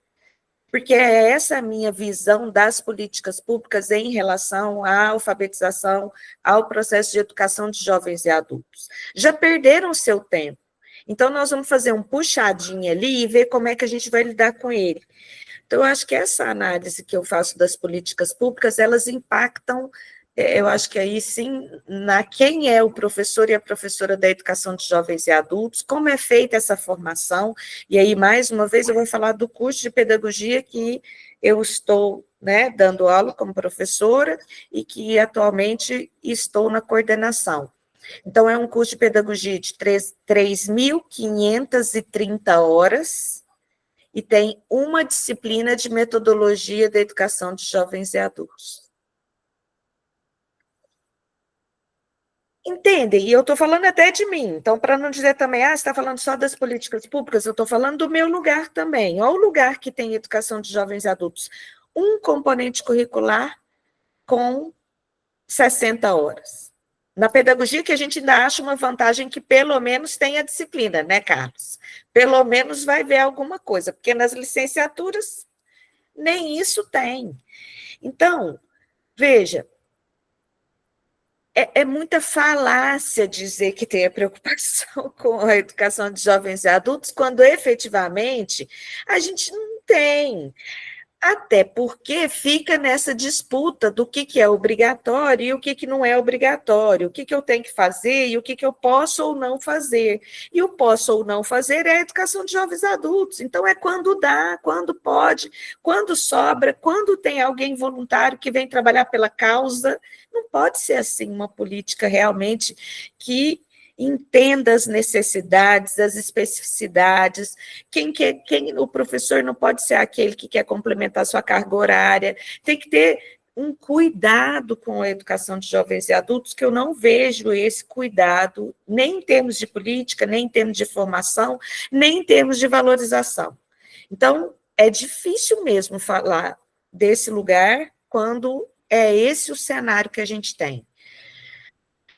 Porque é essa a minha visão das políticas públicas em relação à alfabetização, ao processo de educação de jovens e adultos. Já perderam seu tempo. Então, nós vamos fazer um puxadinho ali e ver como é que a gente vai lidar com ele. Então, eu acho que essa análise que eu faço das políticas públicas, elas impactam, eu acho que aí sim, quem é o professor e a professora da educação de jovens e adultos, como é feita essa formação, e aí, mais uma vez, eu vou falar do curso de pedagogia que eu estou, né, dando aula como professora e que atualmente estou na coordenação. Então, é um curso de pedagogia de 3.530 horas, e tem uma disciplina de metodologia da educação de jovens e adultos. Entendem? E eu estou falando até de mim, então, para não dizer também, você está falando só das políticas públicas, eu estou falando do meu lugar também. Olha o lugar que tem educação de jovens e adultos. Um componente curricular com 60 horas. Na pedagogia, que a gente ainda acha uma vantagem que pelo menos tem a disciplina, né, Carlos? Pelo menos vai ver alguma coisa, porque nas licenciaturas nem isso tem. Então, veja, é muita falácia dizer que tem a preocupação com a educação de jovens e adultos, quando efetivamente a gente não tem. Até porque fica nessa disputa do que é obrigatório e o que não é obrigatório, o que eu tenho que fazer e o que eu posso ou não fazer. E o posso ou não fazer é a educação de jovens adultos. Então, é quando dá, quando pode, quando sobra, quando tem alguém voluntário que vem trabalhar pela causa. Não pode ser assim uma política realmente que entenda as necessidades, as especificidades, o professor não pode ser aquele que quer complementar sua carga horária, tem que ter um cuidado com a educação de jovens e adultos, que eu não vejo esse cuidado, nem em termos de política, nem em termos de formação, nem em termos de valorização. Então, é difícil mesmo falar desse lugar quando é esse o cenário que a gente tem.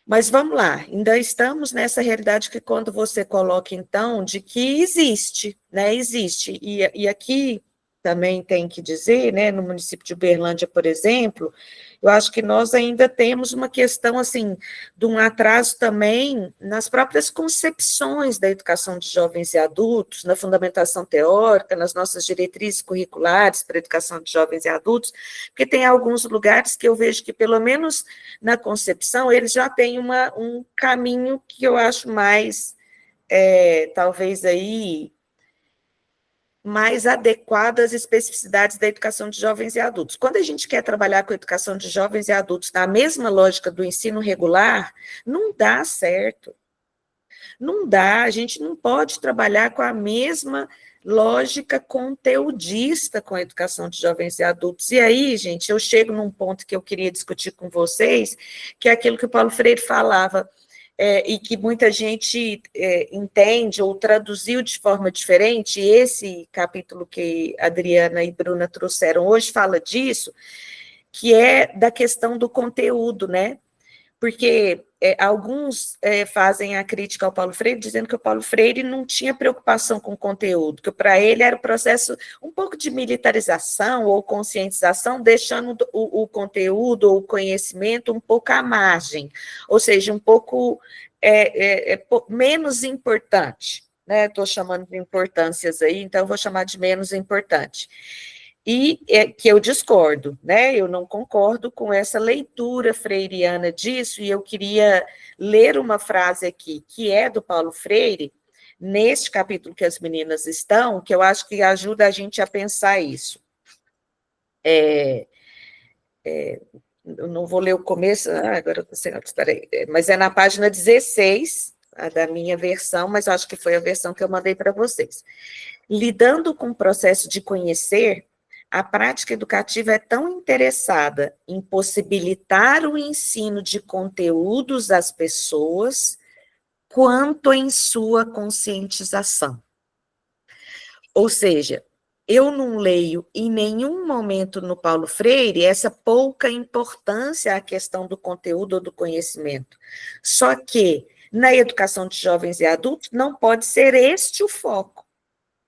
Mas vamos lá, ainda estamos nessa realidade que quando você coloca, então, de que existe, né, existe, e aqui também tem que dizer, né, no município de Uberlândia, por exemplo, eu acho que nós ainda temos uma questão, assim, de um atraso também nas próprias concepções da educação de jovens e adultos, na fundamentação teórica, nas nossas diretrizes curriculares para a educação de jovens e adultos, porque tem alguns lugares que eu vejo que, pelo menos na concepção, eles já têm um caminho que eu acho mais, talvez aí, mais adequado às especificidades da educação de jovens e adultos. Quando a gente quer trabalhar com a educação de jovens e adultos na mesma lógica do ensino regular, não dá certo. Não dá, a gente não pode trabalhar com a mesma lógica conteudista com a educação de jovens e adultos. E aí, gente, eu chego num ponto que eu queria discutir com vocês, que é aquilo que o Paulo Freire falava, e que muita gente entende ou traduziu de forma diferente. Esse capítulo que Adriana e Bruna trouxeram hoje fala disso, que é da questão do conteúdo, né? Porque alguns fazem a crítica ao Paulo Freire, dizendo que o Paulo Freire não tinha preocupação com o conteúdo, que para ele era o processo um pouco de militarização ou conscientização, deixando o conteúdo ou o conhecimento um pouco à margem, ou seja, um pouco menos importante, né? Estou chamando de importâncias aí, então eu vou chamar de menos importante. E que eu discordo, né? Eu não concordo com essa leitura freiriana disso, e eu queria ler uma frase aqui, que é do Paulo Freire, neste capítulo que as meninas estão, que eu acho que ajuda a gente a pensar isso. Eu não vou ler o começo, agora eu estou sem, espera aí, mas é na página 16, da minha versão, mas eu acho que foi a versão que eu mandei para vocês. Lidando com o processo de conhecer, a prática educativa é tão interessada em possibilitar o ensino de conteúdos às pessoas, quanto em sua conscientização. Ou seja, eu não leio em nenhum momento no Paulo Freire essa pouca importância à questão do conteúdo ou do conhecimento. Só que, na educação de jovens e adultos, não pode ser este o foco.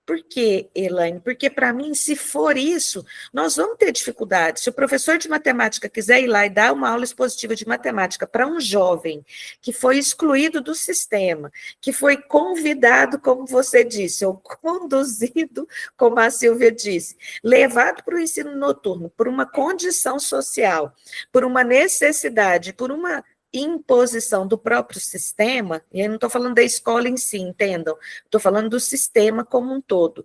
Por quê, Elaine? Porque, para mim, se for isso, nós vamos ter dificuldade. Se o professor de matemática quiser ir lá e dar uma aula expositiva de matemática para um jovem que foi excluído do sistema, que foi convidado, como você disse, ou conduzido, como a Silvia disse, levado para o ensino noturno, por uma condição social, por uma necessidade, por uma imposição do próprio sistema, e eu não estou falando da escola em si, entendam, estou falando do sistema como um todo.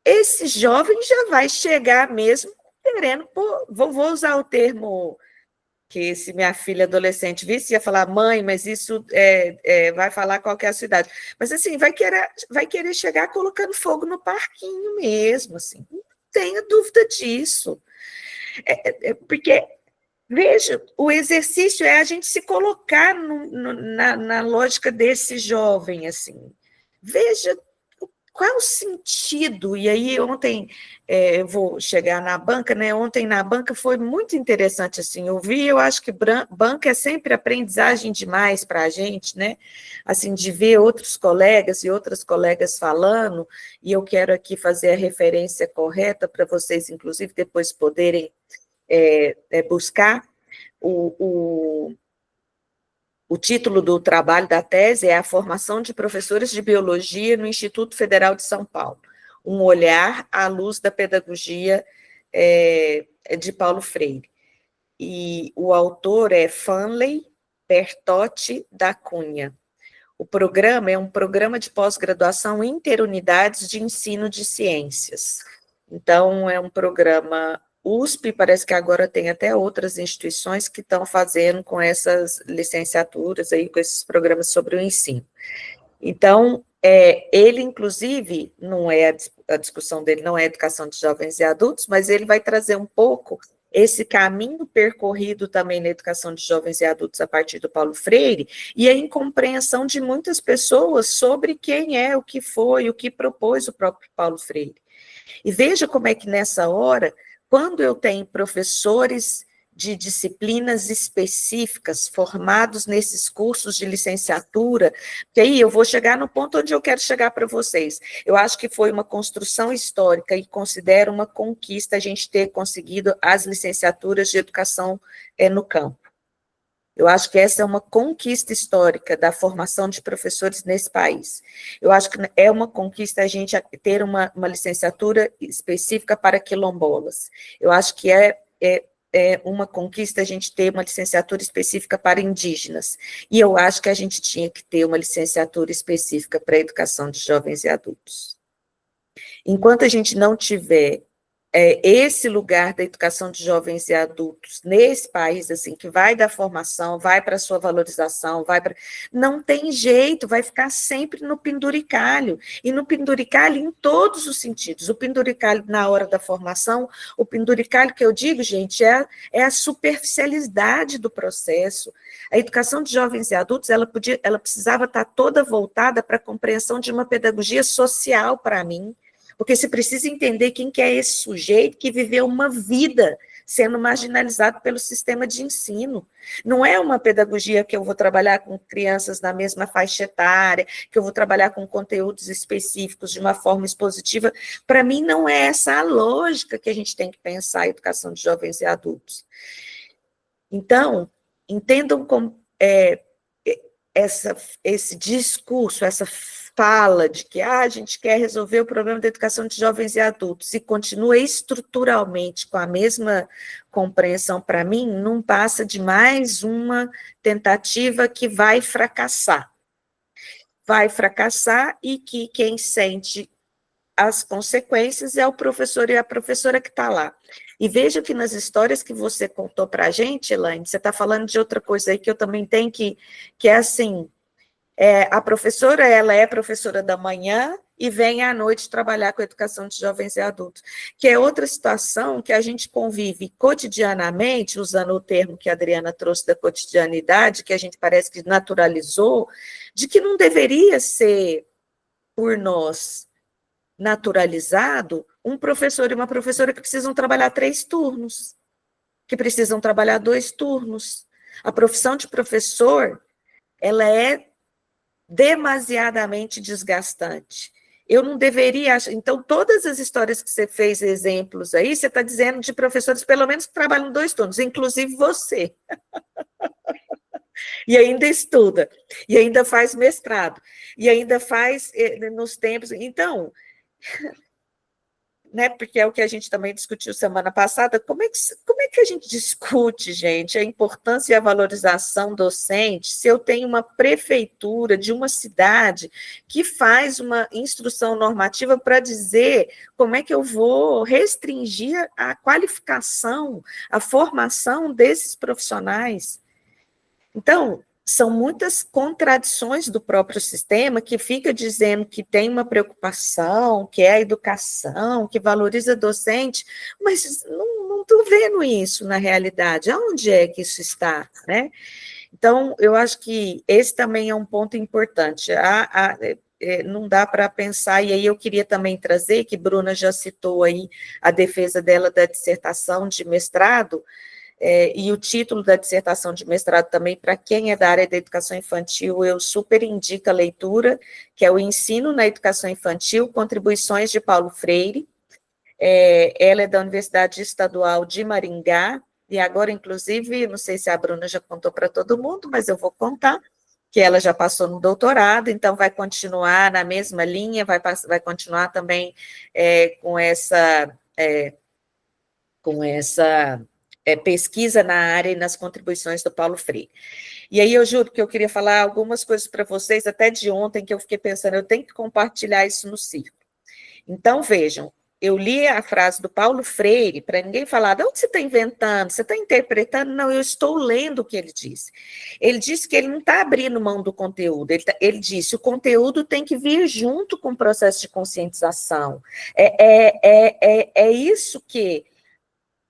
Esse jovem já vai chegar mesmo querendo, vou usar o termo que se minha filha adolescente visse, ia falar, mãe, mas isso vai falar qual que é a sua idade. Mas assim, vai querer chegar colocando fogo no parquinho mesmo, assim, não tenha dúvida disso. Porque veja, o exercício é a gente se colocar na lógica desse jovem, assim. Veja qual o sentido, e aí ontem, eu vou chegar na banca, né? Ontem na banca foi muito interessante, assim, eu acho que banca é sempre aprendizagem demais para a gente, né? Assim, de ver outros colegas e outras colegas falando, e eu quero aqui fazer a referência correta para vocês, inclusive, depois poderem buscar. O título do trabalho da tese é A Formação de Professores de Biologia no Instituto Federal de São Paulo, um olhar à luz da pedagogia de Paulo Freire. E o autor é Fanley Bertotti da Cunha. O programa é um programa de pós-graduação interunidades de ensino de ciências. Então, é um programa USP, parece que agora tem até outras instituições que estão fazendo com essas licenciaturas, aí, com esses programas sobre o ensino. Então, ele, inclusive, não é a discussão dele não é educação de jovens e adultos, mas ele vai trazer um pouco esse caminho percorrido também na educação de jovens e adultos a partir do Paulo Freire, e a incompreensão de muitas pessoas sobre quem é, o que foi, o que propôs o próprio Paulo Freire. E veja como é que nessa hora, quando eu tenho professores de disciplinas específicas, formados nesses cursos de licenciatura, que aí eu vou chegar no ponto onde eu quero chegar para vocês. Eu acho que foi uma construção histórica e considero uma conquista a gente ter conseguido as licenciaturas de educação no campo. Eu acho que essa é uma conquista histórica da formação de professores nesse país. Eu acho que é uma conquista a gente ter uma licenciatura específica para quilombolas. Eu acho que é uma conquista a gente ter uma licenciatura específica para indígenas. E eu acho que a gente tinha que ter uma licenciatura específica para a educação de jovens e adultos. Enquanto a gente não tiver esse lugar da educação de jovens e adultos nesse país, assim, que vai da formação, vai para a sua valorização, não tem jeito, vai ficar sempre no penduricalho, e no penduricalho em todos os sentidos, o penduricalho na hora da formação, o penduricalho que eu digo, gente, é a superficialidade do processo. A educação de jovens e adultos, ela precisava estar toda voltada para a compreensão de uma pedagogia social para mim, porque você precisa entender quem que é esse sujeito que viveu uma vida sendo marginalizado pelo sistema de ensino. Não é uma pedagogia que eu vou trabalhar com crianças na mesma faixa etária, que eu vou trabalhar com conteúdos específicos de uma forma expositiva. Para mim, não é essa a lógica que a gente tem que pensar a educação de jovens e adultos. Então, entendam como esse discurso, essa fala de que a gente quer resolver o problema da educação de jovens e adultos e continua estruturalmente com a mesma compreensão, para mim, não passa de mais uma tentativa que vai fracassar. Vai fracassar e que quem sente as consequências é o professor e a professora que está lá. E veja que nas histórias que você contou para a gente, Elaine, você está falando de outra coisa aí que eu também tenho que é assim, a professora, ela é professora da manhã e vem à noite trabalhar com a educação de jovens e adultos, que é outra situação que a gente convive cotidianamente, usando o termo que a Adriana trouxe da cotidianidade, que a gente parece que naturalizou, de que não deveria ser, por nós, naturalizado, um professor e uma professora que precisam trabalhar 3 turnos, que precisam trabalhar 2 turnos. A profissão de professor, ela é demasiadamente desgastante. Eu não deveria... Então, todas as histórias que você fez exemplos aí, você está dizendo de professores, pelo menos, que trabalham 2 turnos, inclusive você. E ainda estuda, e ainda faz mestrado, e ainda faz nos tempos... Então... Né, porque é o que a gente também discutiu semana passada, como é que a gente discute, gente, a importância e a valorização docente se eu tenho uma prefeitura de uma cidade que faz uma instrução normativa para dizer como é que eu vou restringir a qualificação, a formação desses profissionais? Então, são muitas contradições do próprio sistema que fica dizendo que tem uma preocupação, que é a educação, que valoriza docente, mas não estou vendo isso na realidade. Aonde é que isso está, né? Então, eu acho que esse também é um ponto importante. Não dá para pensar, e aí eu queria também trazer, que Bruna já citou aí a defesa dela da dissertação de mestrado, e o título da dissertação de mestrado também, para quem é da área da educação infantil, eu super indico a leitura, que é o Ensino na Educação Infantil, Contribuições de Paulo Freire. Ela é da Universidade Estadual de Maringá, e agora, inclusive, não sei se a Bruna já contou para todo mundo, mas eu vou contar, que ela já passou no doutorado, então vai continuar na mesma linha, vai continuar também com essa pesquisa na área e nas contribuições do Paulo Freire. E aí eu juro que eu queria falar algumas coisas para vocês, até de ontem, que eu fiquei pensando, eu tenho que compartilhar isso no círculo. Então, vejam, eu li a frase do Paulo Freire, para ninguém falar, de onde você está inventando, você está interpretando? Não, eu estou lendo o que ele disse. Ele disse que ele não está abrindo mão do conteúdo, ele disse, o conteúdo tem que vir junto com o processo de conscientização. É isso que...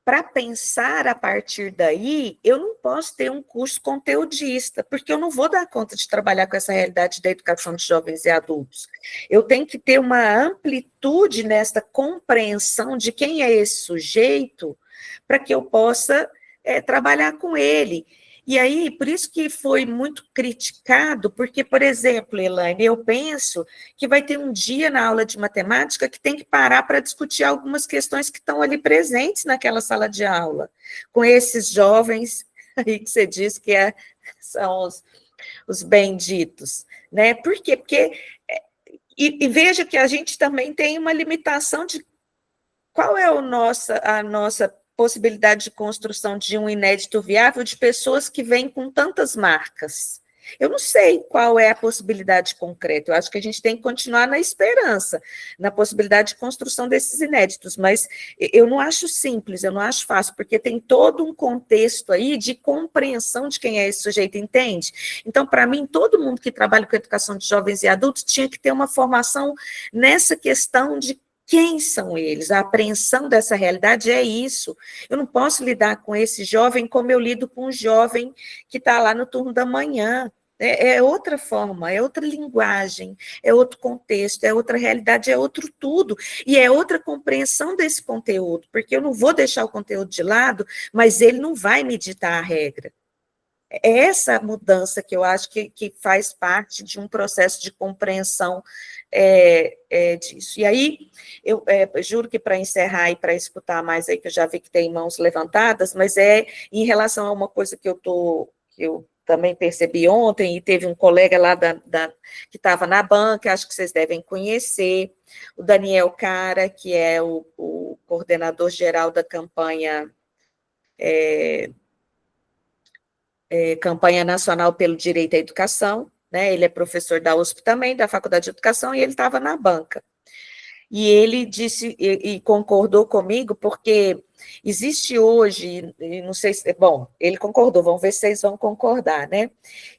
para pensar a partir daí, eu não posso ter um curso conteudista, porque eu não vou dar conta de trabalhar com essa realidade da educação de jovens e adultos. Eu tenho que ter uma amplitude nessa compreensão de quem é esse sujeito, para que eu possa trabalhar com ele. E aí, por isso que foi muito criticado, porque, por exemplo, Elaine, eu penso que vai ter um dia na aula de matemática que tem que parar para discutir algumas questões que estão ali presentes naquela sala de aula, com esses jovens aí que você diz que são os benditos, né? Por quê? Porque, e veja que a gente também tem uma limitação de qual é a nossa possibilidade de construção de um inédito viável de pessoas que vêm com tantas marcas. Eu não sei qual é a possibilidade concreta, eu acho que a gente tem que continuar na esperança, na possibilidade de construção desses inéditos, mas eu não acho simples, eu não acho fácil, porque tem todo um contexto aí de compreensão de quem é esse sujeito, entende? Então, para mim, todo mundo que trabalha com educação de jovens e adultos tinha que ter uma formação nessa questão de quem são eles? A apreensão dessa realidade é isso. Eu não posso lidar com esse jovem como eu lido com um jovem que está lá no turno da manhã. É outra forma, é outra linguagem, é outro contexto, é outra realidade, é outro tudo. E é outra compreensão desse conteúdo, porque eu não vou deixar o conteúdo de lado, mas ele não vai me ditar a regra. É essa mudança que eu acho que faz parte de um processo de compreensão disso. E aí, eu juro que para encerrar e para escutar mais aí, que eu já vi que tem mãos levantadas, mas em relação a uma coisa que eu também percebi ontem, e teve um colega lá que estava na banca, acho que vocês devem conhecer, o Daniel Cara, que é o coordenador geral da campanha Campanha Nacional pelo Direito à Educação, né? Ele é professor da USP também, da Faculdade de Educação, e ele estava na banca. E ele disse, e concordou comigo, porque existe hoje, não sei se, bom, ele concordou, vamos ver se vocês vão concordar, né?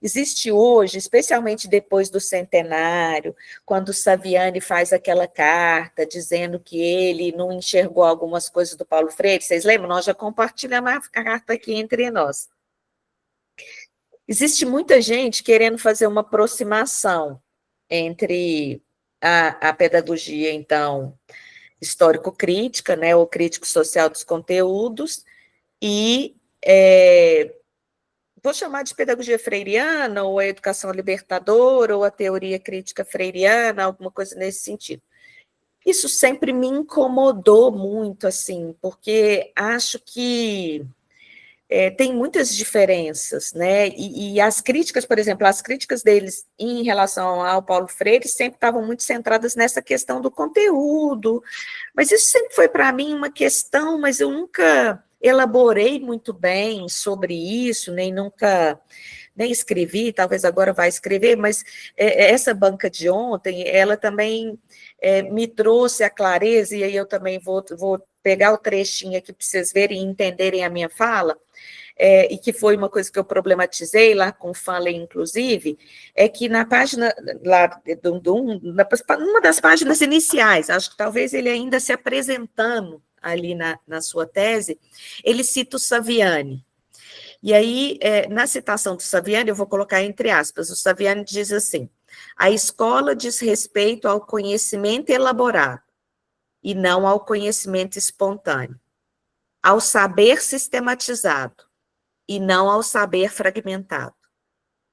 Existe hoje, especialmente depois do centenário, quando o Saviani faz aquela carta dizendo que ele não enxergou algumas coisas do Paulo Freire, vocês lembram? Nós já compartilhamos a carta aqui entre nós. Existe muita gente querendo fazer uma aproximação entre a pedagogia, então, histórico-crítica, né, ou crítico-social dos conteúdos, e vou chamar de pedagogia freiriana, ou a educação libertadora, ou a teoria crítica freiriana, alguma coisa nesse sentido. Isso sempre me incomodou muito, assim, porque acho que tem muitas diferenças, né? E as críticas, por exemplo, as críticas deles em relação ao Paulo Freire sempre estavam muito centradas nessa questão do conteúdo, mas isso sempre foi para mim uma questão, mas eu nunca elaborei muito bem sobre isso, nem escrevi, talvez agora vai escrever, mas essa banca de ontem, ela também me trouxe a clareza, e aí eu também vou pegar o trechinho aqui para vocês verem e entenderem a minha fala, e que foi uma coisa que eu problematizei lá com o Fanley, inclusive, é que na página, lá, numa das páginas iniciais, acho que talvez ele ainda se apresentando ali na sua tese, ele cita o Saviani. E aí, na citação do Saviani, eu vou colocar entre aspas, o Saviani diz assim: a escola diz respeito ao conhecimento elaborado, e não ao conhecimento espontâneo, ao saber sistematizado, e não ao saber fragmentado,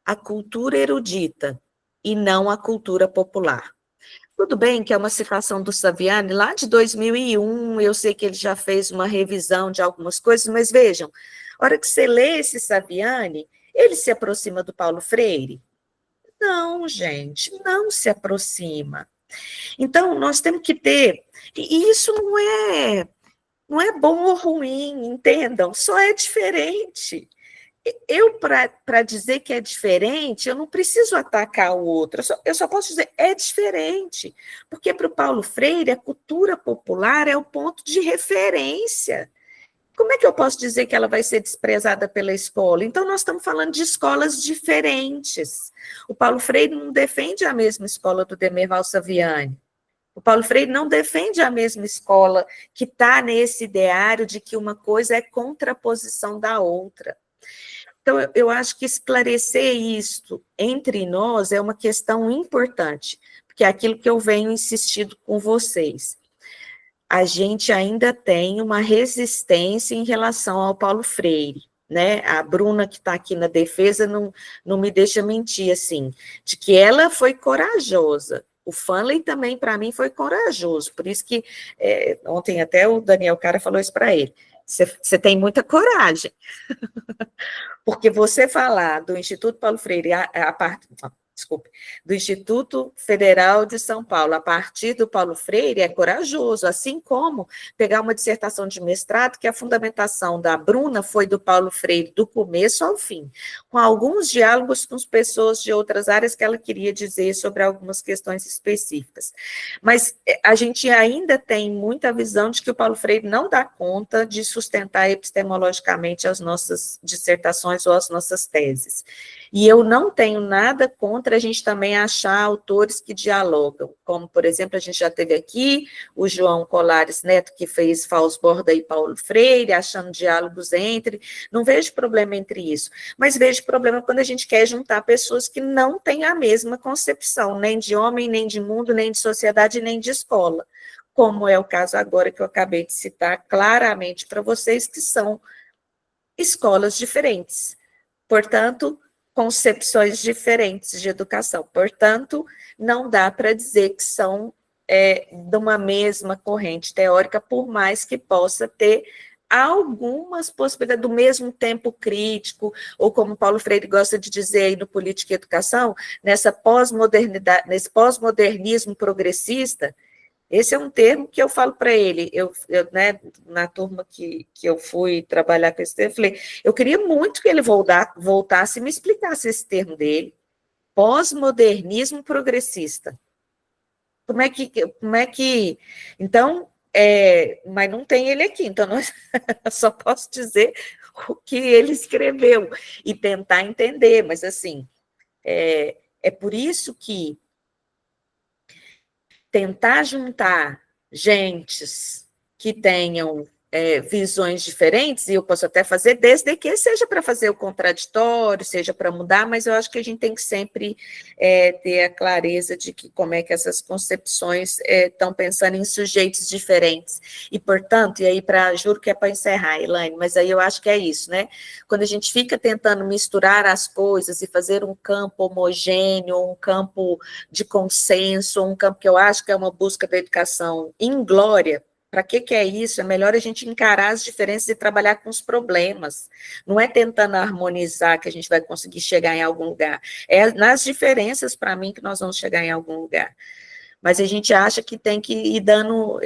a cultura erudita, e não a cultura popular. Tudo bem que é uma citação do Saviani lá de 2001, eu sei que ele já fez uma revisão de algumas coisas, mas vejam, a hora que você lê esse Saviani, ele se aproxima do Paulo Freire? Não, gente, não se aproxima. Então, nós temos que ter, e isso não é bom ou ruim, entendam, só é diferente. Eu, para dizer que é diferente, eu não preciso atacar o outro, eu só posso dizer, é diferente, porque para o Paulo Freire, a cultura popular é o ponto de referência. Como é que eu posso dizer que ela vai ser desprezada pela escola? Então, nós estamos falando de escolas diferentes. O Paulo Freire não defende a mesma escola do Demerval Saviani. O Paulo Freire não defende a mesma escola que está nesse ideário de que uma coisa é contraposição da outra. Então, eu acho que esclarecer isso entre nós é uma questão importante, porque é aquilo que eu venho insistindo com vocês. A gente ainda tem uma resistência em relação ao Paulo Freire, né? A Bruna, que está aqui na defesa, não me deixa mentir, assim, de que ela foi corajosa. O Fanley também, para mim, foi corajoso, por isso que ontem até o Daniel Cara falou isso para ele. Você tem muita coragem, porque você falar do Instituto Paulo Freire, do Instituto Federal de São Paulo, a partir do Paulo Freire, é corajoso, assim como pegar uma dissertação de mestrado, que a fundamentação da Bruna foi do Paulo Freire do começo ao fim, com alguns diálogos com as pessoas de outras áreas que ela queria dizer sobre algumas questões específicas. Mas a gente ainda tem muita visão de que o Paulo Freire não dá conta de sustentar epistemologicamente as nossas dissertações ou as nossas teses. E eu não tenho nada contra a gente também achar autores que dialogam, como, por exemplo, a gente já teve aqui o João Colares Neto, que fez Fausborda e Paulo Freire, achando diálogos entre, não vejo problema entre isso, mas vejo problema quando a gente quer juntar pessoas que não têm a mesma concepção, nem de homem, nem de mundo, nem de sociedade, nem de escola, como é o caso agora que eu acabei de citar claramente para vocês, que são escolas diferentes, portanto, concepções diferentes de educação. Portanto, não dá para dizer que são de uma mesma corrente teórica, por mais que possa ter algumas possibilidades do mesmo tempo crítico, ou como Paulo Freire gosta de dizer aí no Política e Educação, nessa pós-modernidade, nesse pós-modernismo progressista. Esse é um termo que eu falo para ele, né, na turma que eu fui trabalhar com esse termo, eu falei, eu queria muito que ele voltasse e me explicasse esse termo dele, pós-modernismo progressista. Como é que então, mas não tem ele aqui, então eu só posso dizer o que ele escreveu e tentar entender, mas assim, é por isso que tentar juntar gentes que tenham visões diferentes, e eu posso até fazer, desde que seja para fazer o contraditório, seja para mudar, mas eu acho que a gente tem que sempre ter a clareza de que como é que essas concepções estão pensando em sujeitos diferentes, e portanto, e aí juro que é para encerrar, Elaine, mas aí eu acho que é isso, né? Quando a gente fica tentando misturar as coisas e fazer um campo homogêneo, um campo de consenso, um campo que eu acho que é uma busca da educação inglória. Para que é isso? É melhor a gente encarar as diferenças e trabalhar com os problemas. Não é tentando harmonizar que a gente vai conseguir chegar em algum lugar. É nas diferenças, para mim, que nós vamos chegar em algum lugar. Mas a gente acha que tem que ir dando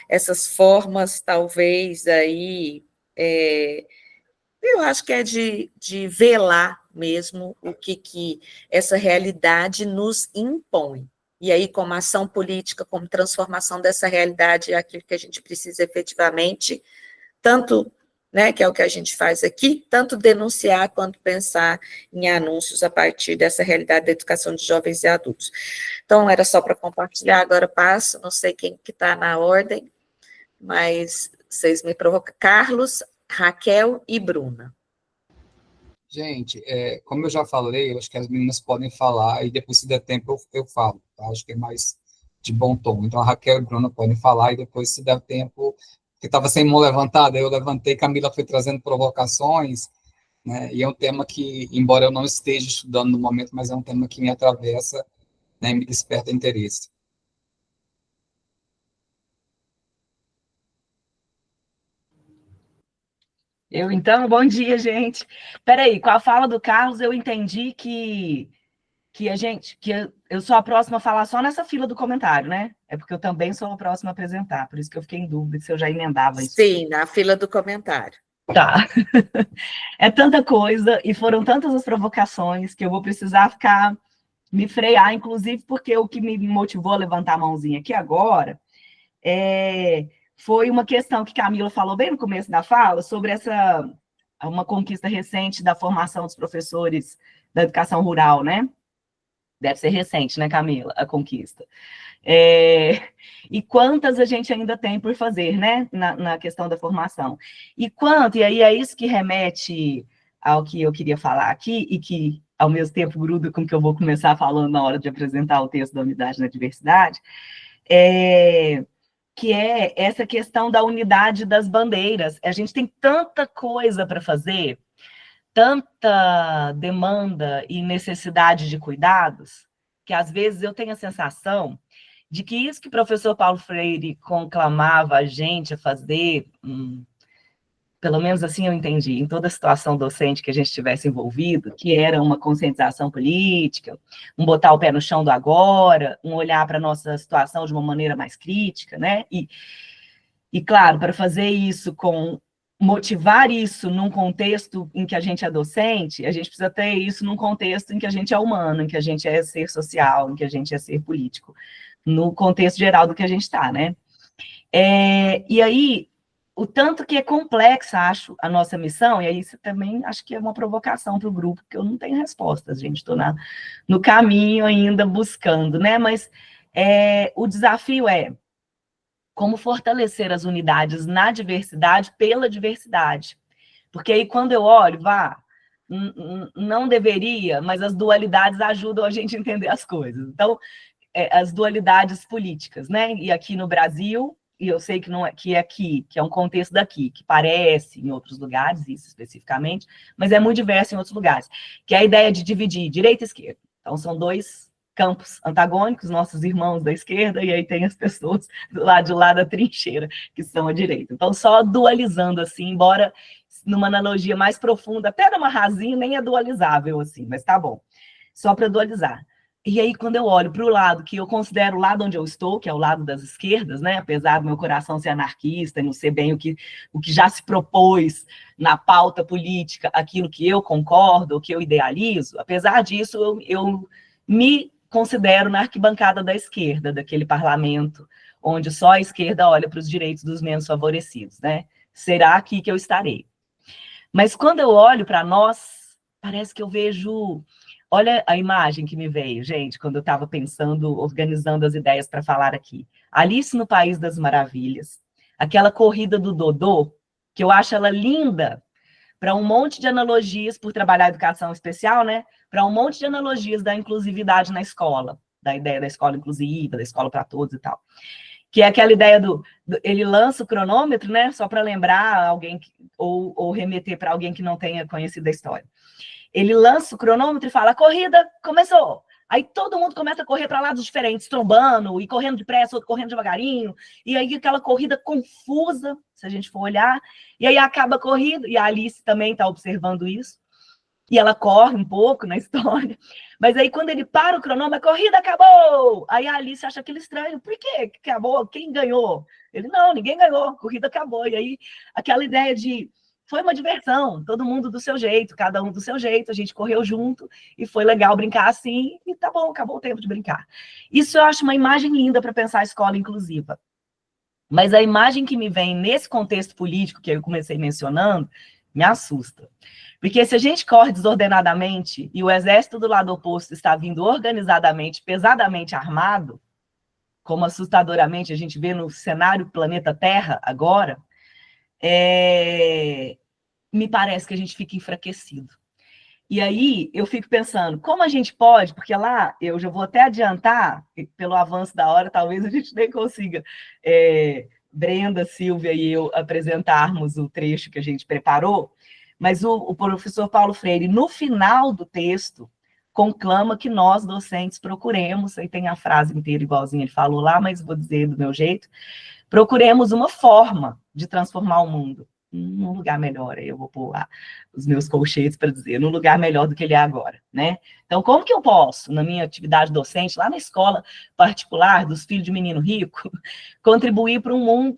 essas formas, talvez, aí... eu acho que é de velar mesmo o que essa realidade nos impõe. E aí, como ação política, como transformação dessa realidade, é aquilo que a gente precisa efetivamente, tanto, né, que é o que a gente faz aqui, tanto denunciar quanto pensar em anúncios a partir dessa realidade da educação de jovens e adultos. Então, era só para compartilhar, agora passo, não sei quem que está na ordem, mas vocês me provocam. Carlos, Raquel e Bruna. Gente, como eu já falei, eu acho que as meninas podem falar e depois, se der tempo, eu falo, tá? Acho que é mais de bom tom. Então, a Raquel e a Bruna podem falar e depois, se der tempo, porque estava sem mão levantada, eu levantei, Camila foi trazendo provocações, né? E é um tema que, embora eu não esteja estudando no momento, mas é um tema que me atravessa, né, e me desperta interesse. Então, bom dia, gente. Peraí, com a fala do Carlos, eu entendi que eu sou a próxima a falar só nessa fila do comentário, né? É porque eu também sou a próxima a apresentar, por isso que eu fiquei em dúvida se eu já emendava isso. Sim, na fila do comentário. Tá. É tanta coisa, e foram tantas as provocações que eu vou precisar me frear, inclusive porque o que me motivou a levantar a mãozinha aqui agora foi uma questão que Camila falou bem no começo da fala, sobre uma conquista recente da formação dos professores da educação rural, né? Deve ser recente, né, Camila, a conquista. E quantas a gente ainda tem por fazer, né, na questão da formação. E aí é isso que remete ao que eu queria falar aqui, e que, ao mesmo tempo, gruda com o que eu vou começar falando na hora de apresentar o texto da Unidade na Diversidade, que é essa questão da unidade das bandeiras. A gente tem tanta coisa para fazer, tanta demanda e necessidade de cuidados, que às vezes eu tenho a sensação de que isso que o professor Paulo Freire conclamava a gente a fazer, pelo menos assim eu entendi, em toda a situação docente que a gente estivesse envolvido, que era uma conscientização política, um botar o pé no chão do agora, um olhar para a nossa situação de uma maneira mais crítica, né? E claro, para fazer isso motivar isso num contexto em que a gente é docente, a gente precisa ter isso num contexto em que a gente é humano, em que a gente é ser social, em que a gente é ser político, no contexto geral do que a gente está, né? E aí, o tanto que é complexa, acho, a nossa missão, e aí isso também acho que é uma provocação para o grupo, porque eu não tenho respostas, gente, estou no caminho ainda buscando, né? Mas o desafio é como fortalecer as unidades na diversidade pela diversidade. Porque aí, quando eu olho, não deveria, mas as dualidades ajudam a gente a entender as coisas. Então, as dualidades políticas, né? E aqui no Brasil, e eu sei que não é que é aqui, que é um contexto daqui, que parece em outros lugares, isso especificamente, mas é muito diverso em outros lugares, que é a ideia de dividir direita e esquerda. Então, são dois campos antagônicos, nossos irmãos da esquerda, e aí tem as pessoas do lado de lá da trincheira, que são a direita. Então, só dualizando assim, embora numa analogia mais profunda, até numa rasinha, nem é dualizável assim, mas tá bom, só para dualizar. E aí, quando eu olho para o lado que eu considero o lado onde eu estou, que é o lado das esquerdas, né? Apesar do meu coração ser anarquista e não ser bem o que já se propôs na pauta política, aquilo que eu concordo, o que eu idealizo, apesar disso, eu me considero na arquibancada da esquerda, daquele parlamento onde só a esquerda olha para os direitos dos menos favorecidos, né? Será aqui que eu estarei. Mas quando eu olho para nós, parece que eu vejo... Olha a imagem que me veio, gente, quando eu estava pensando, organizando as ideias para falar aqui. Alice no País das Maravilhas, aquela corrida do Dodô, que eu acho ela linda, para um monte de analogias, por trabalhar a educação especial, né? Para um monte de analogias da inclusividade na escola, da ideia da escola inclusiva, da escola para todos e tal. Que é aquela ideia ele lança o cronômetro, né? Só para lembrar alguém, ou remeter para alguém que não tenha conhecido a história. Ele lança o cronômetro e fala, a corrida começou. Aí todo mundo começa a correr para lados diferentes, trombando, e correndo depressa, outro correndo devagarinho, e aí aquela corrida confusa, se a gente for olhar, e aí acaba a corrida, e a Alice também está observando isso, e ela corre um pouco na história, mas aí quando ele para o cronômetro, a corrida acabou! Aí a Alice acha aquilo estranho, por quê? Acabou? Quem ganhou? Ele, não, ninguém ganhou, a corrida acabou, e aí aquela ideia de foi uma diversão, todo mundo do seu jeito, cada um do seu jeito, a gente correu junto e foi legal brincar assim, e tá bom, acabou o tempo de brincar. Isso eu acho uma imagem linda para pensar a escola inclusiva. Mas a imagem que me vem nesse contexto político que eu comecei mencionando, me assusta. Porque se a gente corre desordenadamente e o exército do lado oposto está vindo organizadamente, pesadamente armado, como assustadoramente a gente vê no cenário planeta Terra agora, me parece que a gente fica enfraquecido. E aí eu fico pensando, como a gente pode, porque lá eu já vou até adiantar, pelo avanço da hora, talvez a gente nem consiga, Brenda, Silvia e eu apresentarmos o trecho que a gente preparou, mas o professor Paulo Freire, no final do texto, conclama que nós, docentes, procuremos, aí tem a frase inteira igualzinha ele falou lá, mas vou dizer do meu jeito, procuremos uma forma de transformar o mundo num lugar melhor. Aí eu vou pôr lá os meus colchetes para dizer, num lugar melhor do que ele é agora, né? Então, como que eu posso, na minha atividade docente, lá na escola particular dos filhos de menino rico, contribuir para um mundo,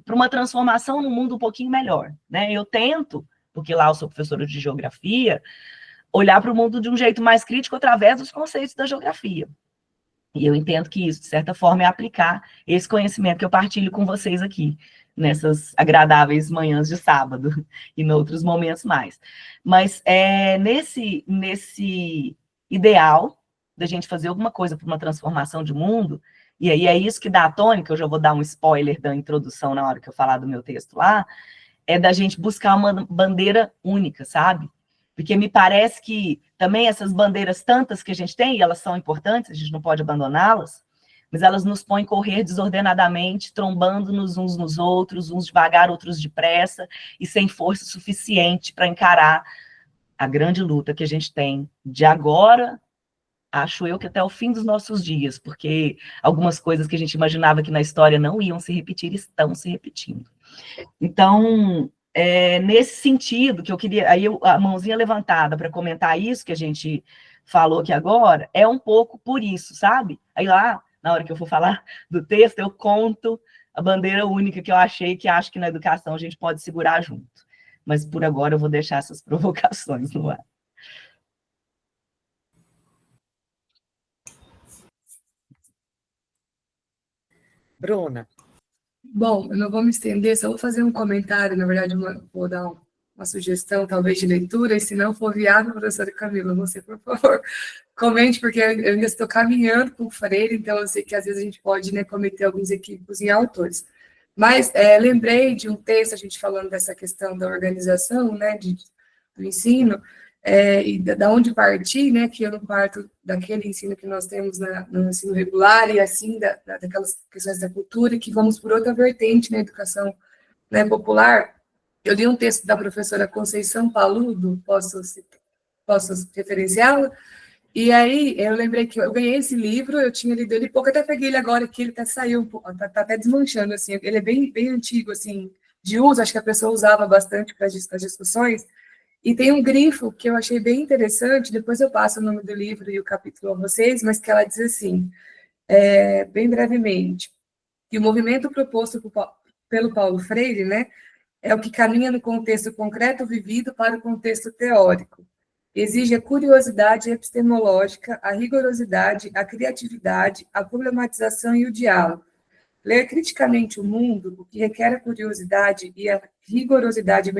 para uma transformação num mundo um pouquinho melhor, né? Eu tento, porque lá eu sou professora de geografia, olhar para o mundo de um jeito mais crítico através dos conceitos da geografia. E eu entendo que isso, de certa forma, é aplicar esse conhecimento que eu partilho com vocês aqui, nessas agradáveis manhãs de sábado e em outros momentos mais. Mas nesse ideal da gente fazer alguma coisa para uma transformação de mundo, e aí é isso que dá a tônica, eu já vou dar um spoiler da introdução na hora que eu falar do meu texto lá, é da gente buscar uma bandeira única, sabe? Porque me parece que também essas bandeiras tantas que a gente tem, e elas são importantes, a gente não pode abandoná-las, mas elas nos põem a correr desordenadamente, trombando-nos uns nos outros, uns devagar, outros depressa, e sem força suficiente para encarar a grande luta que a gente tem de agora, acho eu que até o fim dos nossos dias, porque algumas coisas que a gente imaginava que na história não iam se repetir, estão se repetindo. Então, nesse sentido, que eu queria, aí a mãozinha levantada para comentar isso que a gente falou aqui agora, é um pouco por isso, sabe? Aí lá, na hora que eu for falar do texto, eu conto a bandeira única que eu achei, que acho que na educação a gente pode segurar junto. Mas por agora eu vou deixar essas provocações no ar. Bruna. Bom, eu não vou me estender, só vou fazer um comentário, na verdade, vou dar uma sugestão, talvez, de leitura, e se não for viável, professora Camila, você, por favor, comente, porque eu ainda estou caminhando com o Freire, então eu sei que às vezes a gente pode, né, cometer alguns equívocos em autores. Mas lembrei de um texto, a gente falando dessa questão da organização, né, do ensino, e da onde partir, né, que eu não parto daquele ensino que nós temos no ensino regular, e assim, daquelas questões da cultura, e que vamos por outra vertente na educação, né, popular. Eu li um texto da professora Conceição Paludo, posso referenciá-la? E aí, eu lembrei que eu ganhei esse livro, eu tinha lido ele pouco, até peguei ele agora, que ele até saiu, tá até desmanchando, assim, ele é bem, bem antigo, assim, de uso, acho que a pessoa usava bastante para as discussões, e tem um grifo que eu achei bem interessante, depois eu passo o nome do livro e o capítulo a vocês, mas que ela diz assim, bem brevemente, que o movimento proposto pelo Paulo Freire, né, é o que caminha no contexto concreto vivido para o contexto teórico. Exige a curiosidade epistemológica, a rigorosidade, a criatividade, a problematização e o diálogo. Ler criticamente o mundo, o que requer a curiosidade e a rigorosidade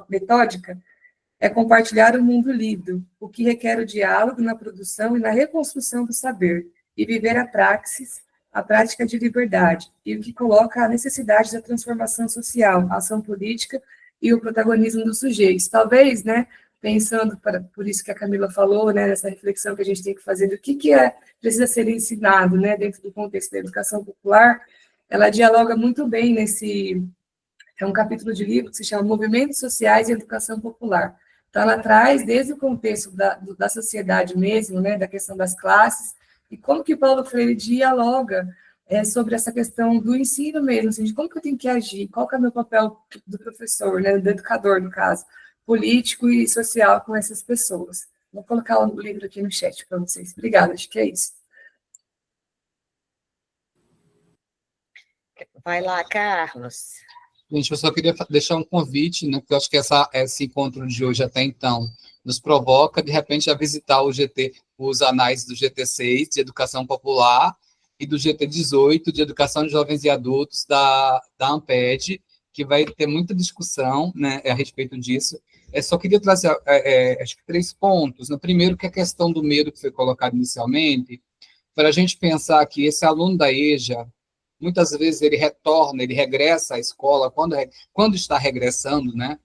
metódica, é compartilhar o mundo lido, o que requer o diálogo na produção e na reconstrução do saber, e viver a prática de liberdade, e o que coloca a necessidade da transformação social, a ação política e o protagonismo dos sujeitos. Talvez, né, pensando, por isso que a Camila falou, né, nessa reflexão que a gente tem que fazer do que precisa ser ensinado, né, dentro do contexto da educação popular, ela dialoga muito bem é um capítulo de livro que se chama Movimentos Sociais e Educação Popular. Então, ela traz desde o contexto da sociedade mesmo, né, da questão das classes, e como que Paulo Freire dialoga sobre essa questão do ensino mesmo, assim, de como que eu tenho que agir, qual que é o meu papel do professor, né, do educador, no caso, político e social com essas pessoas. Vou colocar o livro aqui no chat para vocês. Obrigada, acho que é isso. Vai lá, Carlos. Gente, eu só queria deixar um convite, né, porque eu acho que esse encontro de hoje até então nos provoca, de repente, a visitar os anais do GT6, de Educação Popular, e do GT18, de Educação de Jovens e Adultos, da ANPED, que vai ter muita discussão, né, a respeito disso. Só queria trazer, acho que 3 pontos. No primeiro, que é a questão do medo que foi colocado inicialmente, para a gente pensar que esse aluno da EJA, muitas vezes ele regressa à escola, quando está regressando, né,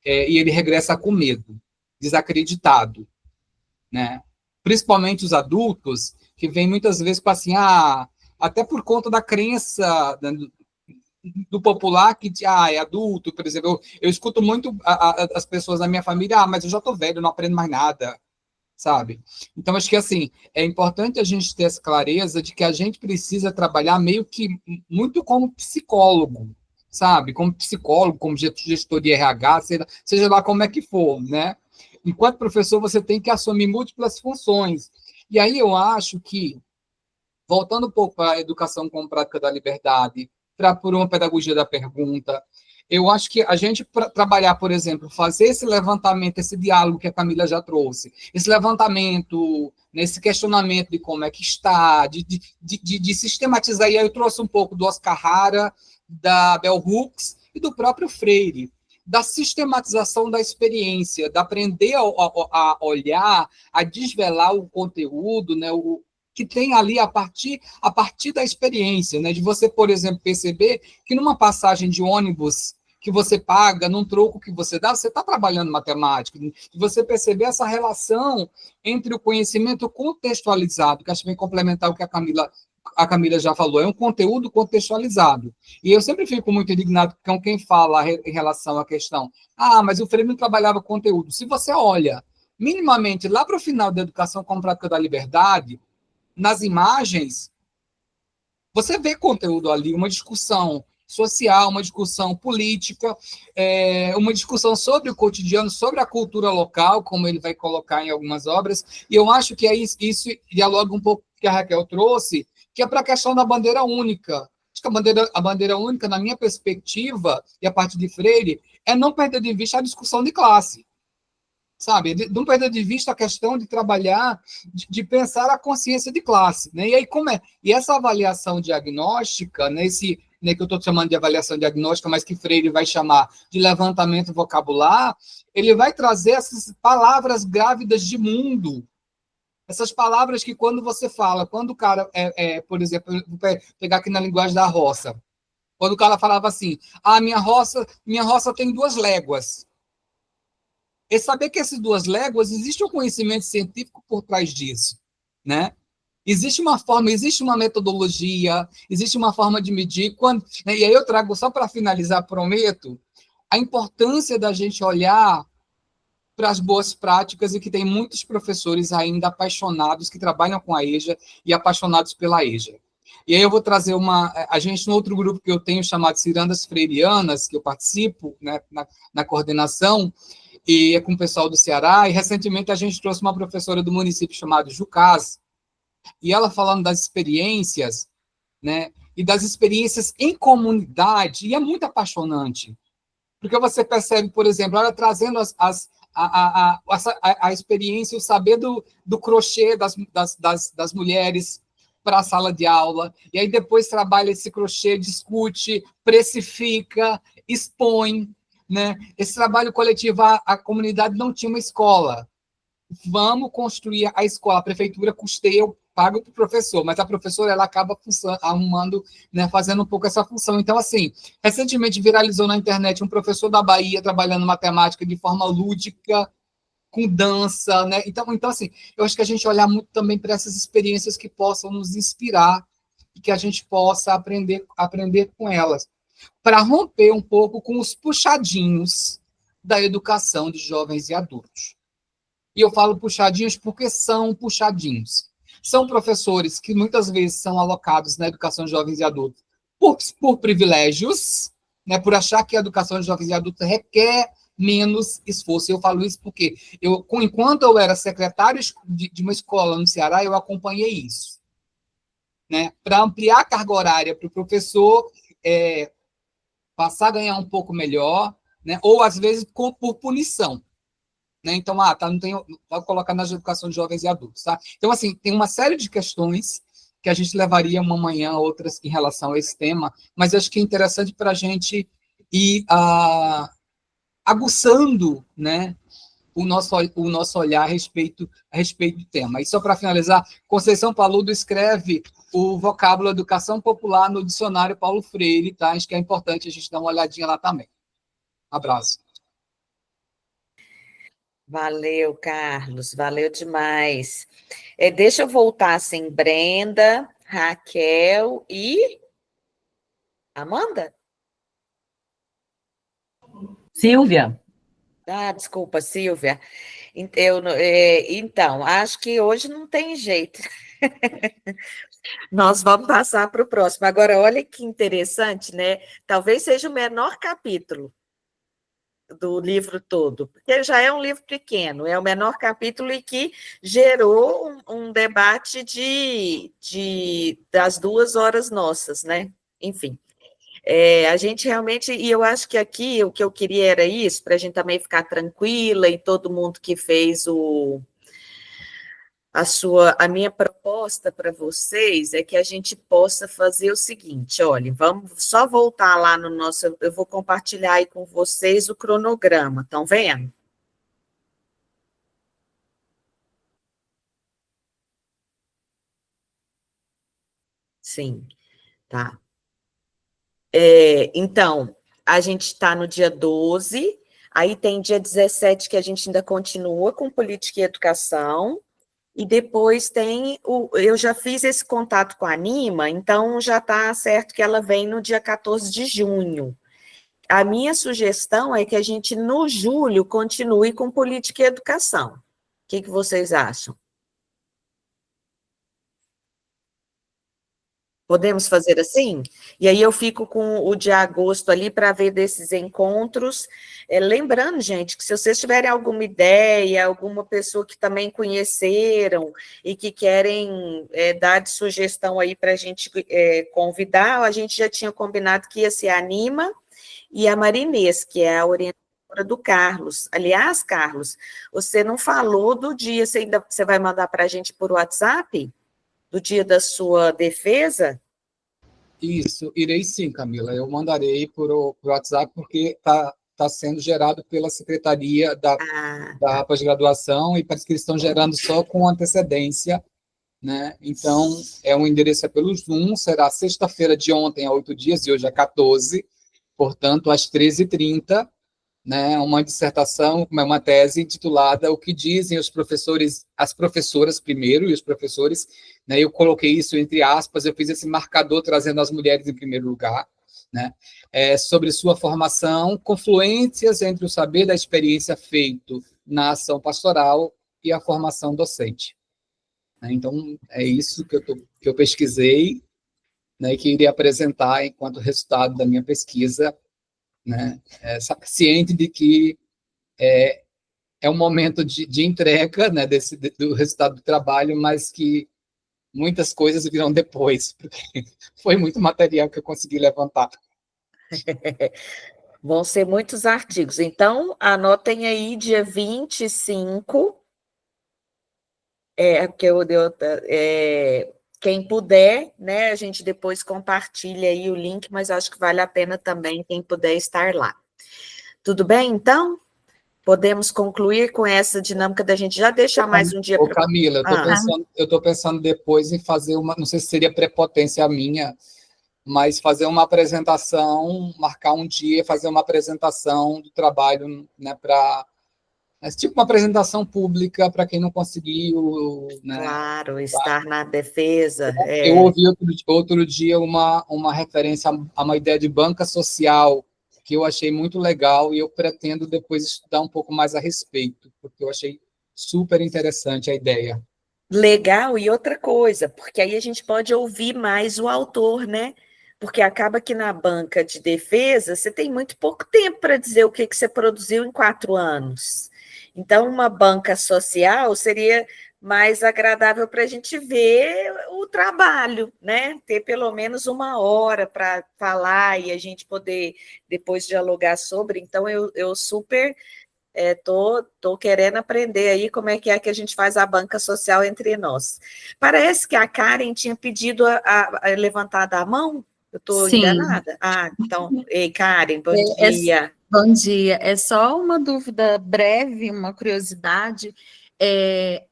e ele regressa com medo, desacreditado, né? Principalmente os adultos, que vêm muitas vezes com assim, até por conta da crença do popular, que é adulto, por exemplo, eu escuto muito as pessoas da minha família, mas eu já estou velho, não aprendo mais nada, sabe? Então, acho que, assim, é importante a gente ter essa clareza de que a gente precisa trabalhar meio que muito como psicólogo, sabe? Como psicólogo, como gestor de RH, seja lá como é que for, né? Enquanto professor, você tem que assumir múltiplas funções. E aí eu acho que, voltando um pouco para a educação como prática da liberdade, por uma pedagogia da pergunta, eu acho que a gente trabalhar, por exemplo, fazer esse levantamento, esse diálogo que a Camila já trouxe, esse levantamento, esse questionamento de como é que está, de sistematizar, e aí eu trouxe um pouco do Oscar Hara, da Bell Hooks e do próprio Freire, da sistematização da experiência, de aprender a olhar, a desvelar o conteúdo, né, que tem ali a partir da experiência, né? De você, por exemplo, perceber que numa passagem de ônibus que você paga, num troco que você dá, você está trabalhando matemática, de você perceber essa relação entre o conhecimento contextualizado, que acho que vem complementar o que a Camila já falou, é um conteúdo contextualizado. E eu sempre fico muito indignado com quem fala em relação à questão, mas o Freire não trabalhava conteúdo. Se você olha minimamente lá para o final da Educação como Prática da Liberdade, nas imagens, você vê conteúdo ali, uma discussão social, uma discussão política, uma discussão sobre o cotidiano, sobre a cultura local, como ele vai colocar em algumas obras, e eu acho que isso dialoga um pouco com o que a Raquel trouxe, que é para a questão da bandeira única. Acho que a bandeira única, na minha perspectiva, e a partir de Freire, é não perder de vista a discussão de classe. Sabe, não perder de vista a questão de trabalhar, de pensar a consciência de classe, né? E aí e essa avaliação diagnóstica, né, que eu estou chamando de avaliação diagnóstica, mas que Freire vai chamar de levantamento vocabular, ele vai trazer essas palavras grávidas de mundo, essas palavras que quando você fala, quando o cara por exemplo, vou pegar aqui na linguagem da roça, quando o cara falava assim, minha roça tem 2 léguas. É saber que essas 2 léguas, existe um conhecimento científico por trás disso, né? Existe uma forma, existe uma metodologia, existe uma forma de medir. Né? E aí eu trago, só para finalizar, prometo, a importância da gente olhar para as boas práticas e que tem muitos professores ainda apaixonados, que trabalham com a EJA e apaixonados pela EJA. E aí eu vou trazer a gente, no outro grupo que eu tenho, chamado Cirandas Freirianas, que eu participo, né, na coordenação, e é com o pessoal do Ceará, e recentemente a gente trouxe uma professora do município chamada Jucás, e ela falando das experiências, né, e das experiências em comunidade, e é muito apaixonante, porque você percebe, por exemplo, ela trazendo a experiência, o saber do crochê das mulheres para a sala de aula, e aí depois trabalha esse crochê, discute, precifica, expõe, né? Esse trabalho coletivo, a comunidade não tinha uma escola. Vamos construir a escola. A prefeitura custeia, eu pago para o professor, mas a professora ela acaba arrumando, né, fazendo um pouco essa função. Então, assim, recentemente viralizou na internet um professor da Bahia trabalhando matemática de forma lúdica, com dança, né? Então assim, eu acho que a gente olhar muito também para essas experiências que possam nos inspirar e que a gente possa aprender com elas, para romper um pouco com os puxadinhos da educação de jovens e adultos. E eu falo puxadinhos porque são puxadinhos. São professores que muitas vezes são alocados na educação de jovens e adultos por privilégios, né, por achar que a educação de jovens e adultos requer menos esforço. Eu falo isso porque enquanto eu era secretário de uma escola no Ceará, eu acompanhei isso, né, para ampliar a carga horária para o professor passar a ganhar um pouco melhor, né, ou às vezes por punição. Né? Então, não tenho, vou colocar na educação de jovens e adultos. Tá? Então, assim, tem uma série de questões que a gente levaria uma manhã, outras em relação a esse tema, mas acho que é interessante para a gente ir aguçando, né, o nosso olhar a respeito do tema. E só para finalizar, Conceição Paludo escreve o vocábulo Educação Popular no dicionário Paulo Freire, tá? Acho que é importante a gente dar uma olhadinha lá também. Abraço. Valeu, Carlos, valeu demais. Deixa eu voltar assim, Brenda, Raquel e Amanda? Silvia. Desculpa, Silvia. Então, acho que hoje não tem jeito. Nós vamos passar para o próximo. Agora, olha que interessante, né? Talvez seja o menor capítulo do livro todo, porque já é um livro pequeno, é o menor capítulo e que gerou um debate das 2 horas nossas, né? Enfim, a gente realmente, e eu acho que aqui o que eu queria era isso, para a gente também ficar tranquila e todo mundo que fez a minha proposta para vocês é que a gente possa fazer o seguinte, olha, vamos só voltar lá no nosso, eu vou compartilhar aí com vocês o cronograma, estão vendo? Sim, tá. Então, a gente está no dia 12, aí tem dia 17 que a gente ainda continua com política e educação, e depois tem eu já fiz esse contato com a Anima, então já está certo que ela vem no dia 14 de junho. A minha sugestão é que a gente, no julho, continue com política e educação. O que vocês acham? Podemos fazer assim? E aí eu fico com o de agosto ali para ver desses encontros. Lembrando, gente, que se vocês tiverem alguma ideia, alguma pessoa que também conheceram e que querem dar de sugestão aí para a gente convidar, a gente já tinha combinado que ia ser a Anima e a Marinês, que é a orientadora do Carlos. Aliás, Carlos, você não falou do dia, você vai mandar para a gente por WhatsApp? Do dia da sua defesa? Isso, irei sim, Camila. Eu mandarei por WhatsApp, porque está sendo gerado pela Secretaria da Pós-Graduação e parece que eles estão gerando só com antecedência, né? Então, o endereço é pelo Zoom, será sexta-feira de ontem a 8 dias, e hoje é 14, portanto, às 13h30, né, uma dissertação, uma tese intitulada O que dizem os professores, as professoras primeiro e os professores, né, eu coloquei isso entre aspas, eu fiz esse marcador trazendo as mulheres em primeiro lugar, né, sobre sua formação, confluências entre o saber da experiência feito na ação pastoral e a formação docente. Então, é isso que eu pesquisei, né, e que iria apresentar enquanto resultado da minha pesquisa, né, ciente de que é um momento de entrega, né, do resultado do trabalho, mas que muitas coisas virão depois, porque foi muito material que eu consegui levantar. Vão ser muitos artigos. Então, anotem aí, dia 25, quem puder, né, a gente depois compartilha aí o link, mas acho que vale a pena também quem puder estar lá. Tudo bem, então? Podemos concluir com essa dinâmica da gente já deixar mais um dia para... Camila, eu estou pensando depois em fazer uma, não sei se seria prepotência minha, mas fazer uma apresentação, marcar um dia, fazer uma apresentação do trabalho, né, tipo uma apresentação pública para quem não conseguiu, né? Claro, estar na defesa. Eu ouvi outro dia uma referência a uma ideia de banca social que eu achei muito legal e eu pretendo depois estudar um pouco mais a respeito, porque eu achei super interessante a ideia. Legal, e outra coisa, porque aí a gente pode ouvir mais o autor, né? Porque acaba que na banca de defesa você tem muito pouco tempo para dizer o que você produziu em 4 anos. Então, uma banca social seria mais agradável para a gente ver o trabalho, né? Ter pelo menos 1 hora para falar e a gente poder depois dialogar sobre. Então, eu super tô querendo aprender aí como é que a gente faz a banca social entre nós. Parece que a Karen tinha pedido a levantada a mão. Eu estou enganada? Então, ei, Karen, bom dia. Bom dia. É só uma dúvida breve, uma curiosidade.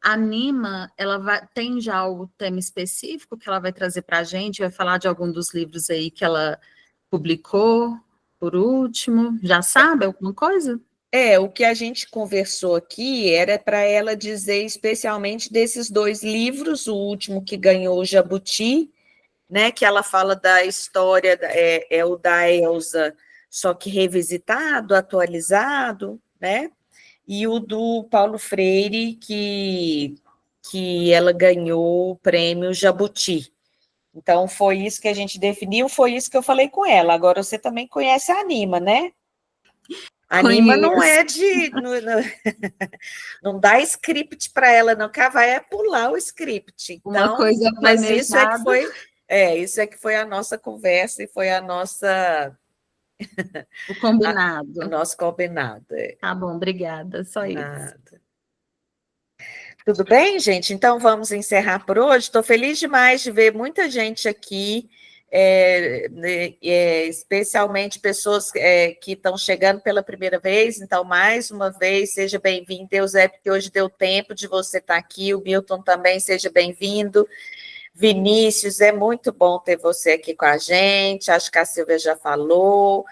A Anima, ela tem já o tema específico que ela vai trazer para a gente? Vai falar de algum dos livros aí que ela publicou, por último? Já sabe alguma coisa? O que a gente conversou aqui era para ela dizer especialmente desses 2 livros, o último que ganhou o Jabuti, né, que ela fala da história, o da Elza, só que revisitado, atualizado, né, e o do Paulo Freire, que ela ganhou o prêmio Jabuti. Então, foi isso que a gente definiu, foi isso que eu falei com ela. Agora, você também conhece a Anima, né? A Anima não é de... Não dá script para ela, não, que ela vai pular o script. Então, uma coisa mas isso é que foi a nossa conversa e foi a nossa... O combinado. O nosso combinado. Tá bom, obrigada, só isso. Tudo bem, gente? Então, vamos encerrar por hoje. Estou feliz demais de ver muita gente aqui, especialmente pessoas que estão chegando pela primeira vez. Então, mais uma vez, seja bem-vindo. Eusébio, que hoje deu tempo de você estar aqui. O Milton também, seja bem-vindo. Vinícius, é muito bom ter você aqui com a gente, acho que a Silvia já falou.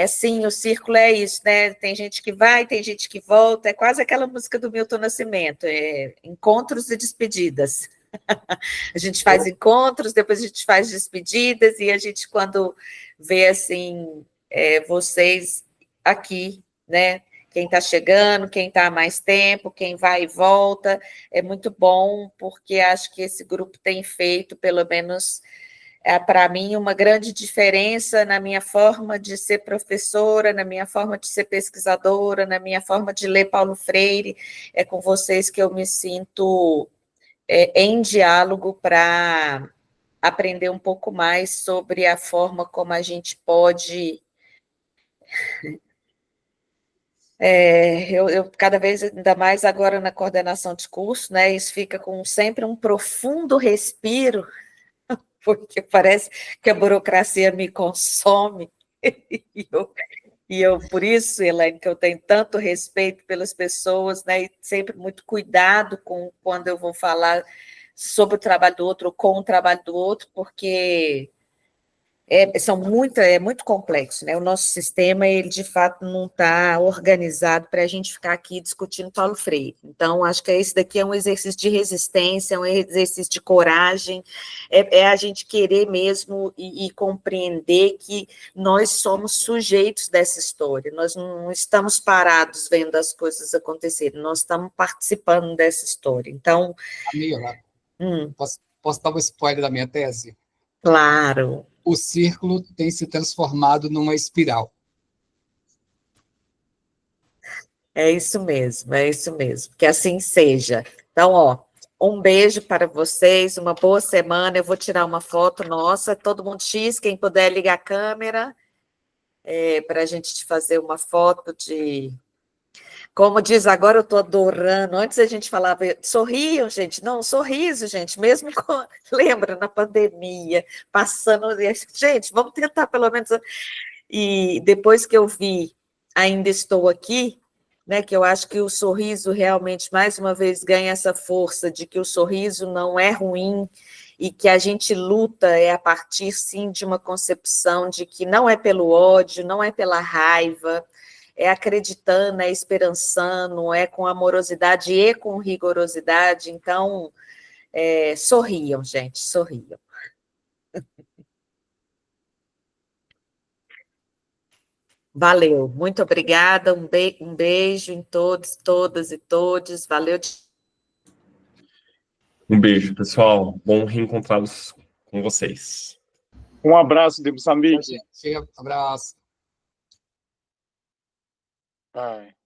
Sim, o círculo é isso, né? Tem gente que vai, tem gente que volta, é quase aquela música do Milton Nascimento, encontros e despedidas. A gente faz encontros, depois a gente faz despedidas, e a gente, quando vê, assim, vocês aqui, né? Quem está chegando, quem está há mais tempo, quem vai e volta, é muito bom, porque acho que esse grupo tem feito, pelo menos para mim, uma grande diferença na minha forma de ser professora, na minha forma de ser pesquisadora, na minha forma de ler Paulo Freire. É com vocês que eu me sinto em diálogo para aprender um pouco mais sobre a forma como a gente pode... eu cada vez, ainda mais agora na coordenação de curso, né, isso fica com sempre um profundo respiro, porque parece que a burocracia me consome, e eu, por isso, Elaine, que eu tenho tanto respeito pelas pessoas, né, e sempre muito cuidado quando eu vou falar sobre o trabalho do outro, ou com o trabalho do outro, porque é muito complexo, né? O nosso sistema, ele de fato não está organizado para a gente ficar aqui discutindo Paulo Freire. Então, acho que esse daqui é um exercício de resistência, é um exercício de coragem, é a gente querer mesmo e compreender que nós somos sujeitos dessa história, nós não estamos parados vendo as coisas acontecerem, nós estamos participando dessa história. Então... Camila, posso dar um spoiler da minha tese? Claro. O círculo tem se transformado numa espiral. É isso mesmo, que assim seja. Então, um beijo para vocês, uma boa semana, eu vou tirar uma foto nossa, todo mundo X, quem puder ligar a câmera, para a gente fazer uma foto de... Como diz agora, eu estou adorando, antes a gente falava, sorriam, gente, não, sorriso, gente, mesmo com... Lembra, na pandemia, passando... Gente, vamos tentar pelo menos... E depois que eu vi Ainda Estou Aqui, né, que eu acho que o sorriso realmente, mais uma vez, ganha essa força de que o sorriso não é ruim e que a gente luta a partir, sim, de uma concepção de que não é pelo ódio, não é pela raiva, é acreditando, é esperançando, é com amorosidade e com rigorosidade. Então, sorriam, gente, sorriam. Valeu, muito obrigada, um beijo em todos, todas e todes, valeu. Um beijo, pessoal, bom reencontrá-los com vocês. Um abraço de Moçambique. Um abraço. Bye.